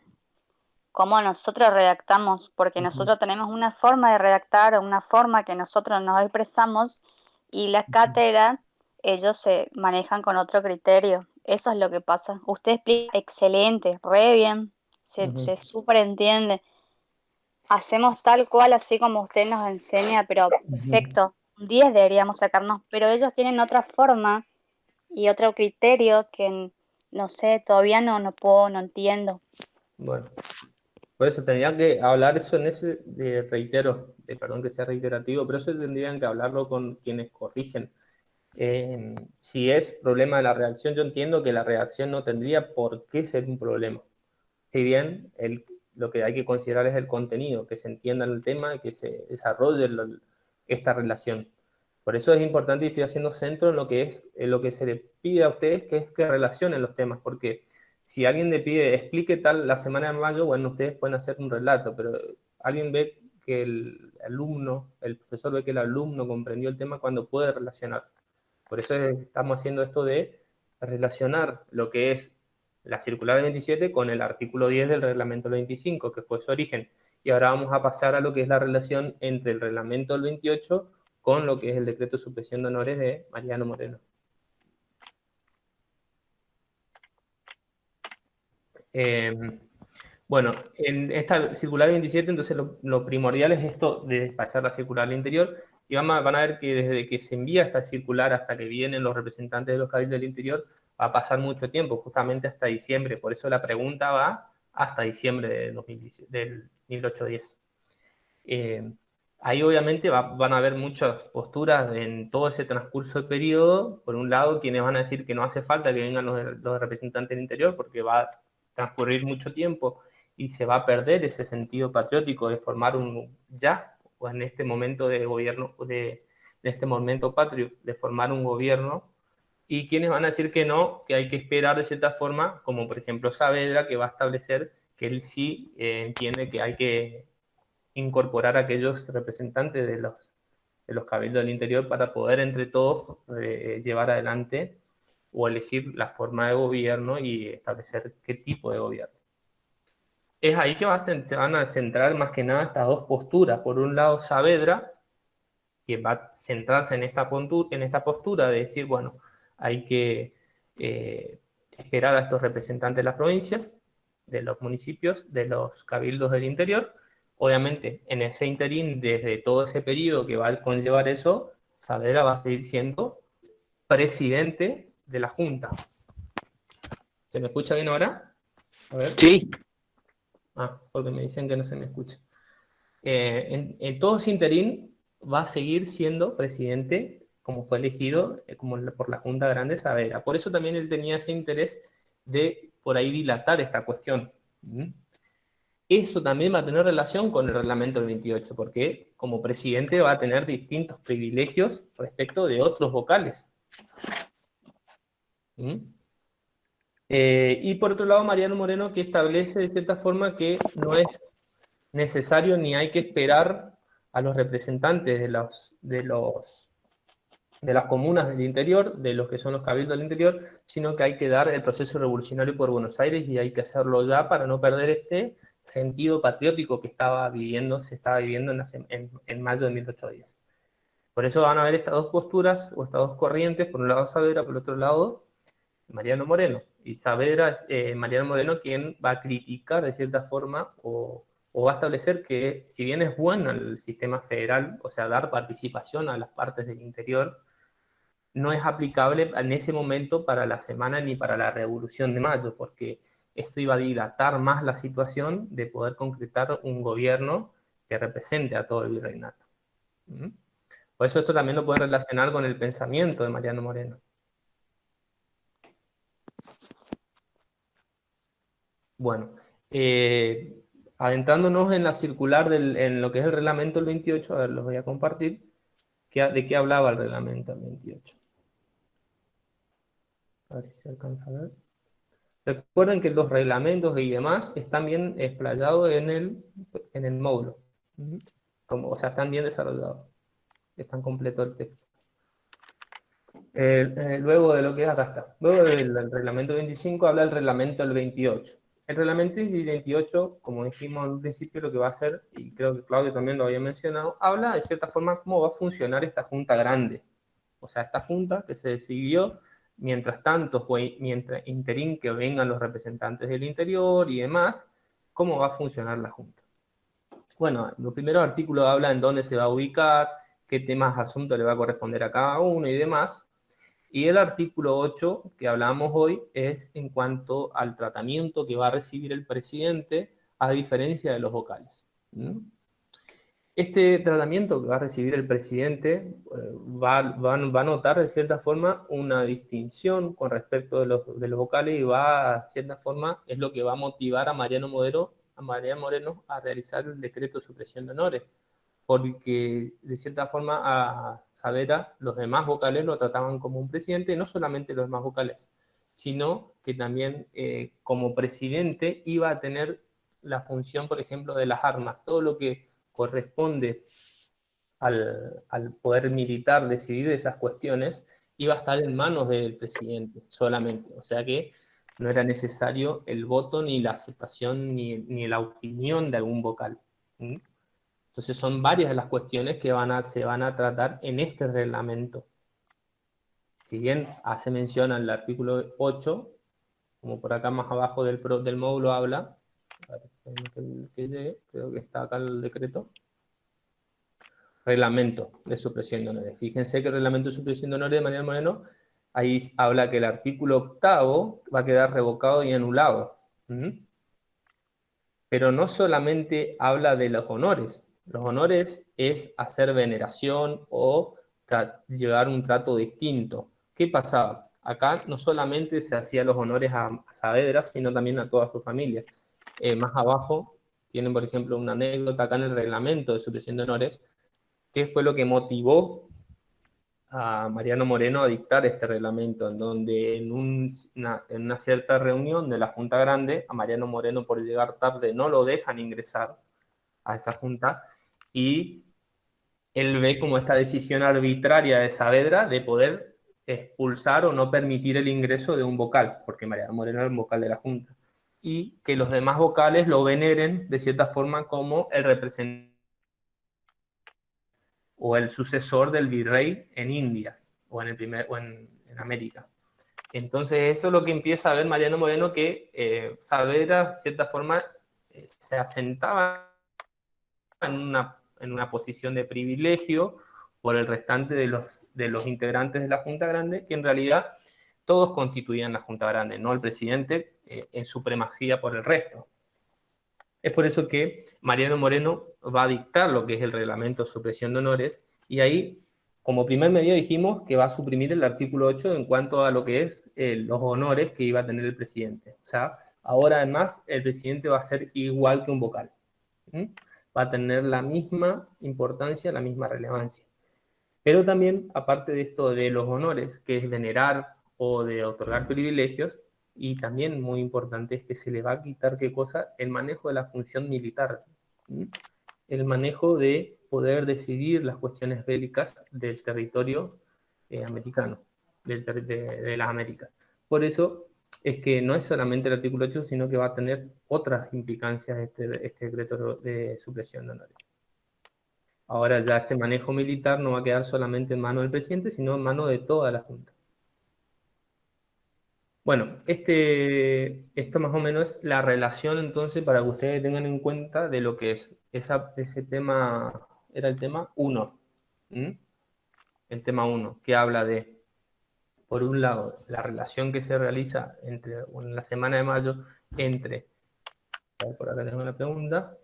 Cómo nosotros redactamos, porque nosotros tenemos una forma de redactar, una forma que nosotros nos expresamos, y la cátedra, ellos se manejan con otro criterio. Eso es lo que pasa. Usted explica excelente, re bien, se súper entiende. Hacemos tal cual, así como usted nos enseña, pero perfecto. 10 deberíamos sacarnos, pero ellos tienen otra forma y otro criterio que, no sé, todavía no entiendo. Bueno, por eso tendrían que hablar eso reitero, perdón que sea reiterativo, pero eso tendrían que hablarlo con quienes corrigen. Si es problema de la redacción, yo entiendo que la redacción no tendría por qué ser un problema. Si bien lo que hay que considerar es el contenido, que se entienda el tema y que se desarrolle esta relación. Por eso es importante y estoy haciendo centro en lo que se le pide a ustedes, que es que relacionen los temas, porque si alguien le pide explique tal la semana de mayo, bueno, ustedes pueden hacer un relato, pero alguien ve que el profesor ve que el alumno comprendió el tema cuando puede relacionar. Por eso estamos haciendo esto de relacionar lo que es la circular del 27 con el artículo 10 del reglamento del 25, que fue su origen. Y ahora vamos a pasar a lo que es la relación entre el reglamento del 28 con lo que es el decreto de supresión de honores de Mariano Moreno. Bueno, en esta circular del 27, entonces lo primordial es esto de despachar la circular al interior, y van a ver que desde que se envía esta circular hasta que vienen los representantes de los cabildos del interior, va a pasar mucho tiempo, justamente hasta diciembre, por eso la pregunta va hasta diciembre del 1810. Ahí obviamente van a haber muchas posturas en todo ese transcurso del periodo. Por un lado, quienes van a decir que no hace falta que vengan los representantes del interior porque va a transcurrir mucho tiempo y se va a perder ese sentido patriótico de formar o en este momento de gobierno, en este momento patrio, de formar un gobierno, y quienes van a decir que no, que hay que esperar de cierta forma, como por ejemplo Saavedra, que va a establecer que él sí entiende que hay que incorporar a aquellos representantes de los cabildos del interior para poder entre todos llevar adelante o elegir la forma de gobierno y establecer qué tipo de gobierno. Es ahí que se van a centrar más que nada estas dos posturas. Por un lado, Saavedra, que va a centrarse en esta postura de decir, bueno, hay que esperar a estos representantes de las provincias, de los municipios, de los cabildos del interior. Obviamente, en ese interín, desde todo ese periodo que va a conllevar eso, Saavedra va a seguir siendo presidente de la Junta. ¿Se me escucha bien ahora? A ver. Sí. Porque me dicen que no se me escucha. En todo ese interín va a seguir siendo presidente, como fue elegido por la Junta Grande Saavedra. Por eso también él tenía ese interés de por ahí dilatar esta cuestión. Eso también va a tener relación con el reglamento del 28, porque como presidente va a tener distintos privilegios respecto de otros vocales. Y por otro lado, Mariano Moreno, que establece de cierta forma que no es necesario ni hay que esperar a los representantes de las comunas del interior, de los que son los cabildos del interior, sino que hay que dar el proceso revolucionario por Buenos Aires y hay que hacerlo ya para no perder este sentido patriótico que se estaba viviendo en mayo de 1810. Por eso van a ver estas dos posturas o estas dos corrientes, por un lado Saavedra, por otro lado Mariano Moreno. Y Saavedra, Mariano Moreno, quien va a criticar de cierta forma o va a establecer que si bien es bueno el sistema federal, o sea, dar participación a las partes del interior, no es aplicable en ese momento para la semana ni para la Revolución de Mayo, porque esto iba a dilatar más la situación de poder concretar un gobierno que represente a todo el virreinato. Por eso esto también lo pueden relacionar con el pensamiento de Mariano Moreno. Bueno, adentrándonos en la circular, en lo que es el reglamento del 28, a ver, los voy a compartir. ¿De qué hablaba el reglamento del 28? A ver si se alcanza a ver. Recuerden que los reglamentos y demás están bien explayados en el módulo. O sea, están bien desarrollados. Están completo el texto. Luego de lo que acá está. Luego del reglamento 25 habla el reglamento del 28. El reglamento del 28, como dijimos al principio, lo que va a hacer, y creo que Claudio también lo había mencionado, habla de cierta forma cómo va a funcionar esta junta grande. O sea, esta junta que se decidió, mientras tanto, mientras interín que vengan los representantes del interior y demás, cómo va a funcionar la junta. Bueno, los primeros artículos hablan en dónde se va a ubicar, qué temas, asuntos le va a corresponder a cada uno y demás. Y el artículo 8 que hablamos hoy es en cuanto al tratamiento que va a recibir el presidente a diferencia de los vocales. Este tratamiento que va a recibir el presidente va a notar de cierta forma una distinción con respecto de los vocales y de cierta forma, es lo que va a motivar a Mariano Moreno a realizar el decreto de supresión de honores, porque de cierta forma a Saavedra los demás vocales lo trataban como un presidente, no solamente los demás vocales, sino que también como presidente iba a tener la función, por ejemplo, de las armas, todo lo que corresponde al poder militar decidir esas cuestiones, iba a estar en manos del presidente solamente. O sea que no era necesario el voto, ni la aceptación, ni la opinión de algún vocal. ¿Mm? Entonces son varias de las cuestiones que se van a tratar en este reglamento. Si bien hace mención al artículo 8, como por acá más abajo del módulo habla, creo que está acá el decreto, reglamento de supresión de honores. Fíjense que el reglamento de supresión de honores de Mariano Moreno, ahí habla que el artículo 8º va a quedar revocado y anulado. Pero no solamente habla de los honores es hacer veneración o llevar un trato distinto. ¿Qué pasaba? Acá no solamente se hacían los honores a Saavedra, sino también a toda su familia. Más abajo tienen, por ejemplo, una anécdota acá en el reglamento de supresión de honores. ¿Qué fue lo que motivó a Mariano Moreno a dictar este reglamento? En donde en una cierta reunión de la Junta Grande, a Mariano Moreno por llegar tarde no lo dejan ingresar a esa junta, y él ve como esta decisión arbitraria de Saavedra de poder expulsar o no permitir el ingreso de un vocal, porque Mariano Moreno era un vocal de la junta, y que los demás vocales lo veneren de cierta forma como el representante o el sucesor del virrey en Indias o en América. Entonces eso es lo que empieza a ver Mariano Moreno, que Saavedra, de cierta forma, se asentaba en una posición de privilegio por el restante de los integrantes de la Junta Grande, que en realidad todos constituían la Junta Grande, no el presidente en supremacía por el resto. Es por eso que Mariano Moreno va a dictar lo que es el reglamento de supresión de honores, y ahí, como primer medida, dijimos que va a suprimir el artículo 8 en cuanto a lo que es los honores que iba a tener el presidente. O sea, ahora además el presidente va a ser igual que un vocal. Va a tener la misma importancia, la misma relevancia. Pero también, aparte de esto de los honores, que es venerar o de otorgar privilegios, y también muy importante es que se le va a quitar, ¿qué cosa? El manejo de la función militar. El manejo de poder decidir las cuestiones bélicas del territorio americano, de las Américas. Por eso es que no es solamente el artículo 8, sino que va a tener otras implicancias este decreto de supresión de honores. Ahora ya este manejo militar no va a quedar solamente en manos del presidente, sino en manos de toda la Junta. Bueno, esto más o menos es la relación entonces para que ustedes tengan en cuenta de lo que es ese tema, era el tema 1. El tema 1, que habla de, por un lado, la relación que se realiza en la semana de mayo entre, por acá tengo una pregunta,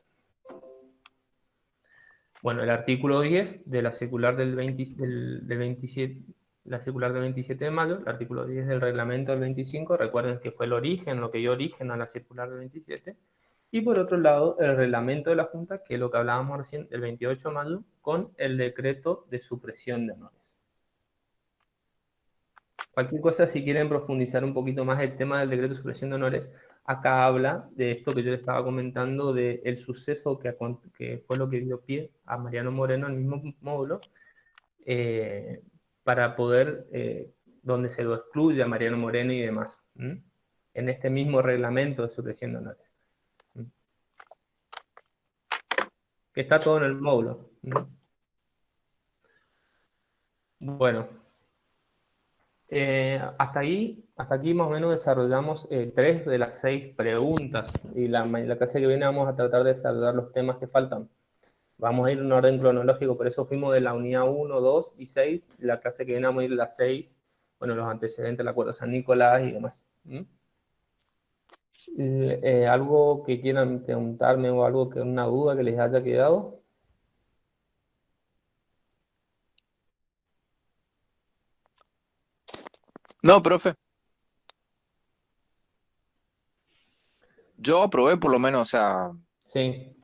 bueno, el artículo 10 de la circular del 27, la circular del 27 de mayo, el artículo 10 del reglamento del 25, recuerden que fue el origen, lo que dio origen a la circular del 27, y por otro lado, el reglamento de la Junta, que es lo que hablábamos recién, el 28 de mayo, con el decreto de supresión de honores. Cualquier cosa, si quieren profundizar un poquito más el tema del decreto de supresión de honores, acá habla de esto que yo les estaba comentando, del suceso que fue lo que dio pie a Mariano Moreno en el mismo módulo, para poder, donde se lo excluye a Mariano Moreno y demás, en este mismo reglamento de supresión de honores. Que está todo en el módulo. Bueno, hasta aquí más o menos desarrollamos 3 de las 6 preguntas, y la clase que viene vamos a tratar de desarrollar los temas que faltan. Vamos a ir en un orden cronológico, por eso fuimos de la unidad 1, 2 y 6, la clase que viene vamos a ir de la 6, bueno, los antecedentes, el acuerdo de San Nicolás y demás. ¿Algo que quieran preguntarme o una duda que les haya quedado? No, profe. Yo aprobé por lo menos, o sea, Sí. o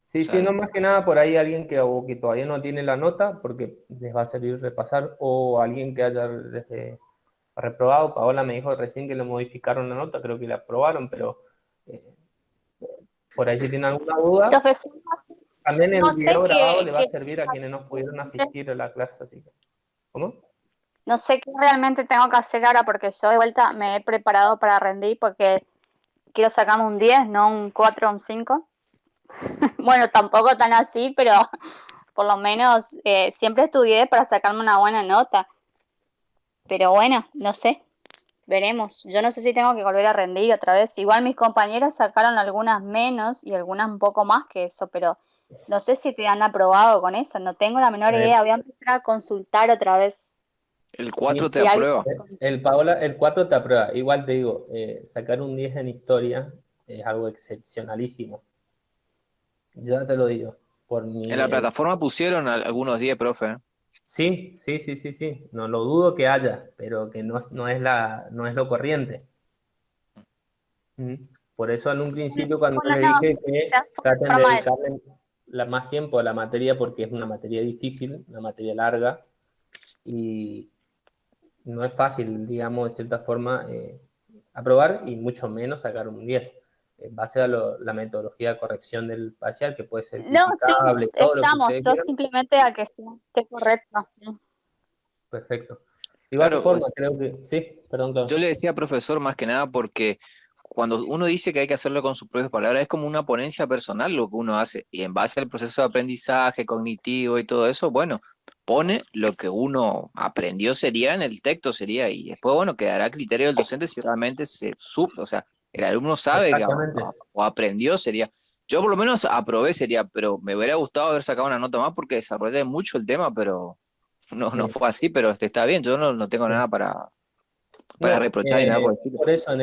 Sí, sí, sea, no más que nada por ahí alguien o que todavía no tiene la nota, porque les va a servir repasar, o alguien que haya reprobado. Paola me dijo recién que le modificaron la nota, creo que la aprobaron, pero eh, por ahí si tienen alguna duda, Profesor, también el no sé video grabado le va a qué, servir a quienes no pudieron asistir a la clase, así que, ¿cómo? no sé qué realmente tengo que hacer ahora porque yo de vuelta me he preparado para rendir porque quiero sacarme un 10, no un 4 o un 5. Bueno, tampoco tan así, pero por lo menos siempre estudié para sacarme una buena nota. Pero bueno, no sé, veremos. Yo no sé si tengo que volver a rendir otra vez. Igual mis compañeras sacaron algunas menos y algunas un poco más que eso, pero no sé si te han aprobado con eso. No tengo la menor Eh, idea. Voy a empezar a consultar otra vez. el sí, 4 te Si alguien... aprueba. Paola, el 4 te aprueba. Igual te digo, sacar un 10 en historia es algo excepcionalísimo. Ya te lo digo, por En mi... la plataforma pusieron algunos 10, profe. Sí, sí, sí, sí, sí. No lo dudo que haya, pero que no es lo corriente. Por eso en un principio cuando Bueno, le no, dije que traten de forma de... dedicarle más tiempo a la materia porque es una materia difícil, una materia larga y no es fácil, digamos, de cierta forma, aprobar y mucho menos sacar un 10. En base a la metodología de corrección del parcial, que puede ser No, sí, criticable, todo lo que estamos. ustedes Yo quieran, simplemente a que esté correcto. Sí. perfecto. De igual Claro, forma, creo que... Sí, perdón, yo claro. le decía profesor más que nada porque cuando uno dice que hay que hacerlo con sus propias palabras, es como una ponencia personal lo que uno hace. Y en base al proceso de aprendizaje cognitivo y todo eso, bueno, pone lo que uno aprendió sería en el texto sería, y después, bueno, quedará a criterio del docente si realmente se supo, o sea, el alumno sabe que, Exactamente. o aprendió sería. Yo por lo menos aprobé sería, pero me hubiera gustado haber sacado una nota más porque desarrollé mucho el tema, pero no Sí, fue así, pero está bien, yo no tengo nada sí. para No, reprochar y nada por el estilo. por eso en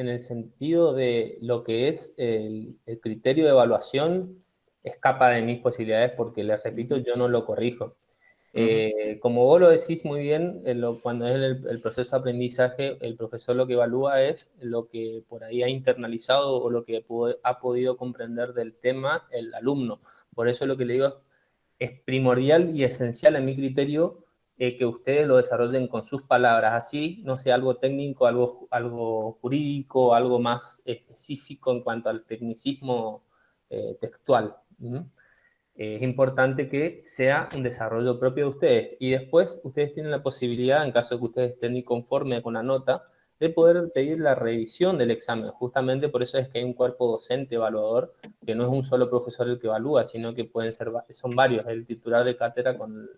el sentido de lo que es el criterio de evaluación, escapa de mis posibilidades porque, les repito, Ujú, yo no lo corrijo. ujú, Como vos lo decís muy bien, cuando es el proceso de aprendizaje, el profesor lo que evalúa es lo que por ahí ha internalizado o lo que ha podido comprender del tema el alumno. Por eso lo que le digo es primordial y esencial en mi criterio que ustedes lo desarrollen con sus palabras, así no sea algo técnico, algo jurídico, algo más específico en cuanto al tecnicismo textual. Es importante que sea un desarrollo propio de ustedes. Y después ustedes tienen la posibilidad, en caso de que ustedes estén inconformes con la nota, de poder pedir la revisión del examen. Justamente por eso es que hay un cuerpo docente evaluador, que no es un solo profesor el que evalúa, sino que son varios, el titular de cátedra con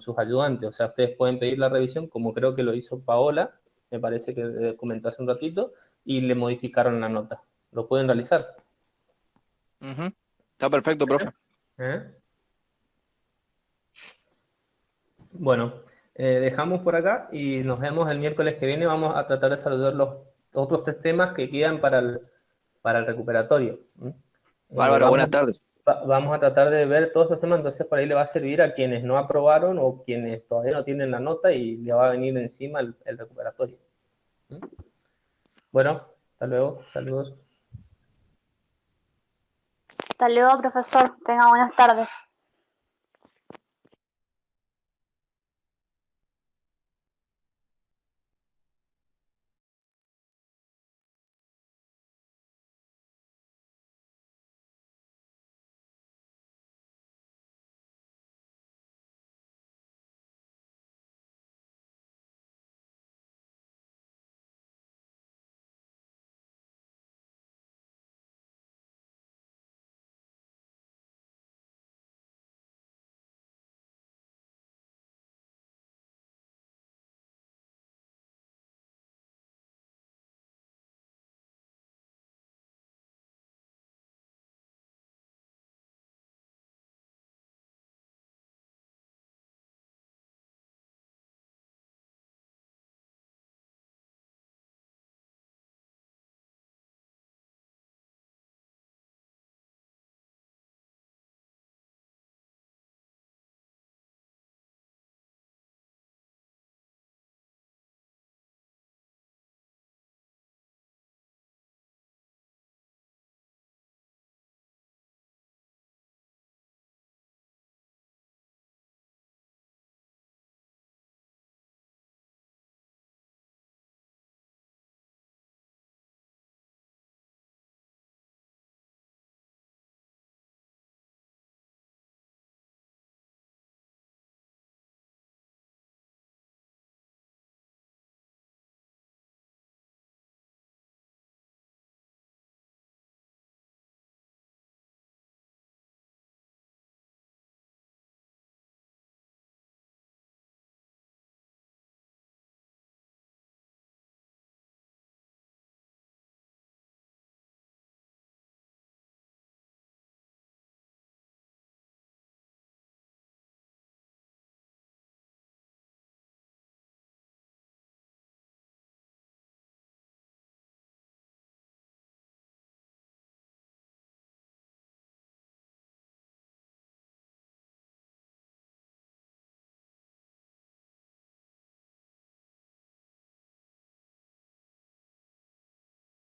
sus ayudantes. O sea, ustedes pueden pedir la revisión, como creo que lo hizo Paola, me parece que comentó hace un ratito, y le modificaron la nota. Lo pueden realizar. ujú. Está perfecto, profe. ¿Eh? Bueno, dejamos por acá y nos vemos el miércoles que viene. Vamos a tratar de saludar los otros 3 temas que quedan para el recuperatorio. Bárbaro, buenas tardes. Vamos a tratar de ver todos estos temas, entonces por ahí le va a servir a quienes no aprobaron o quienes todavía no tienen la nota y le va a venir encima el recuperatorio. Bueno, hasta luego, saludos. Hasta luego, profesor. Tenga buenas tardes.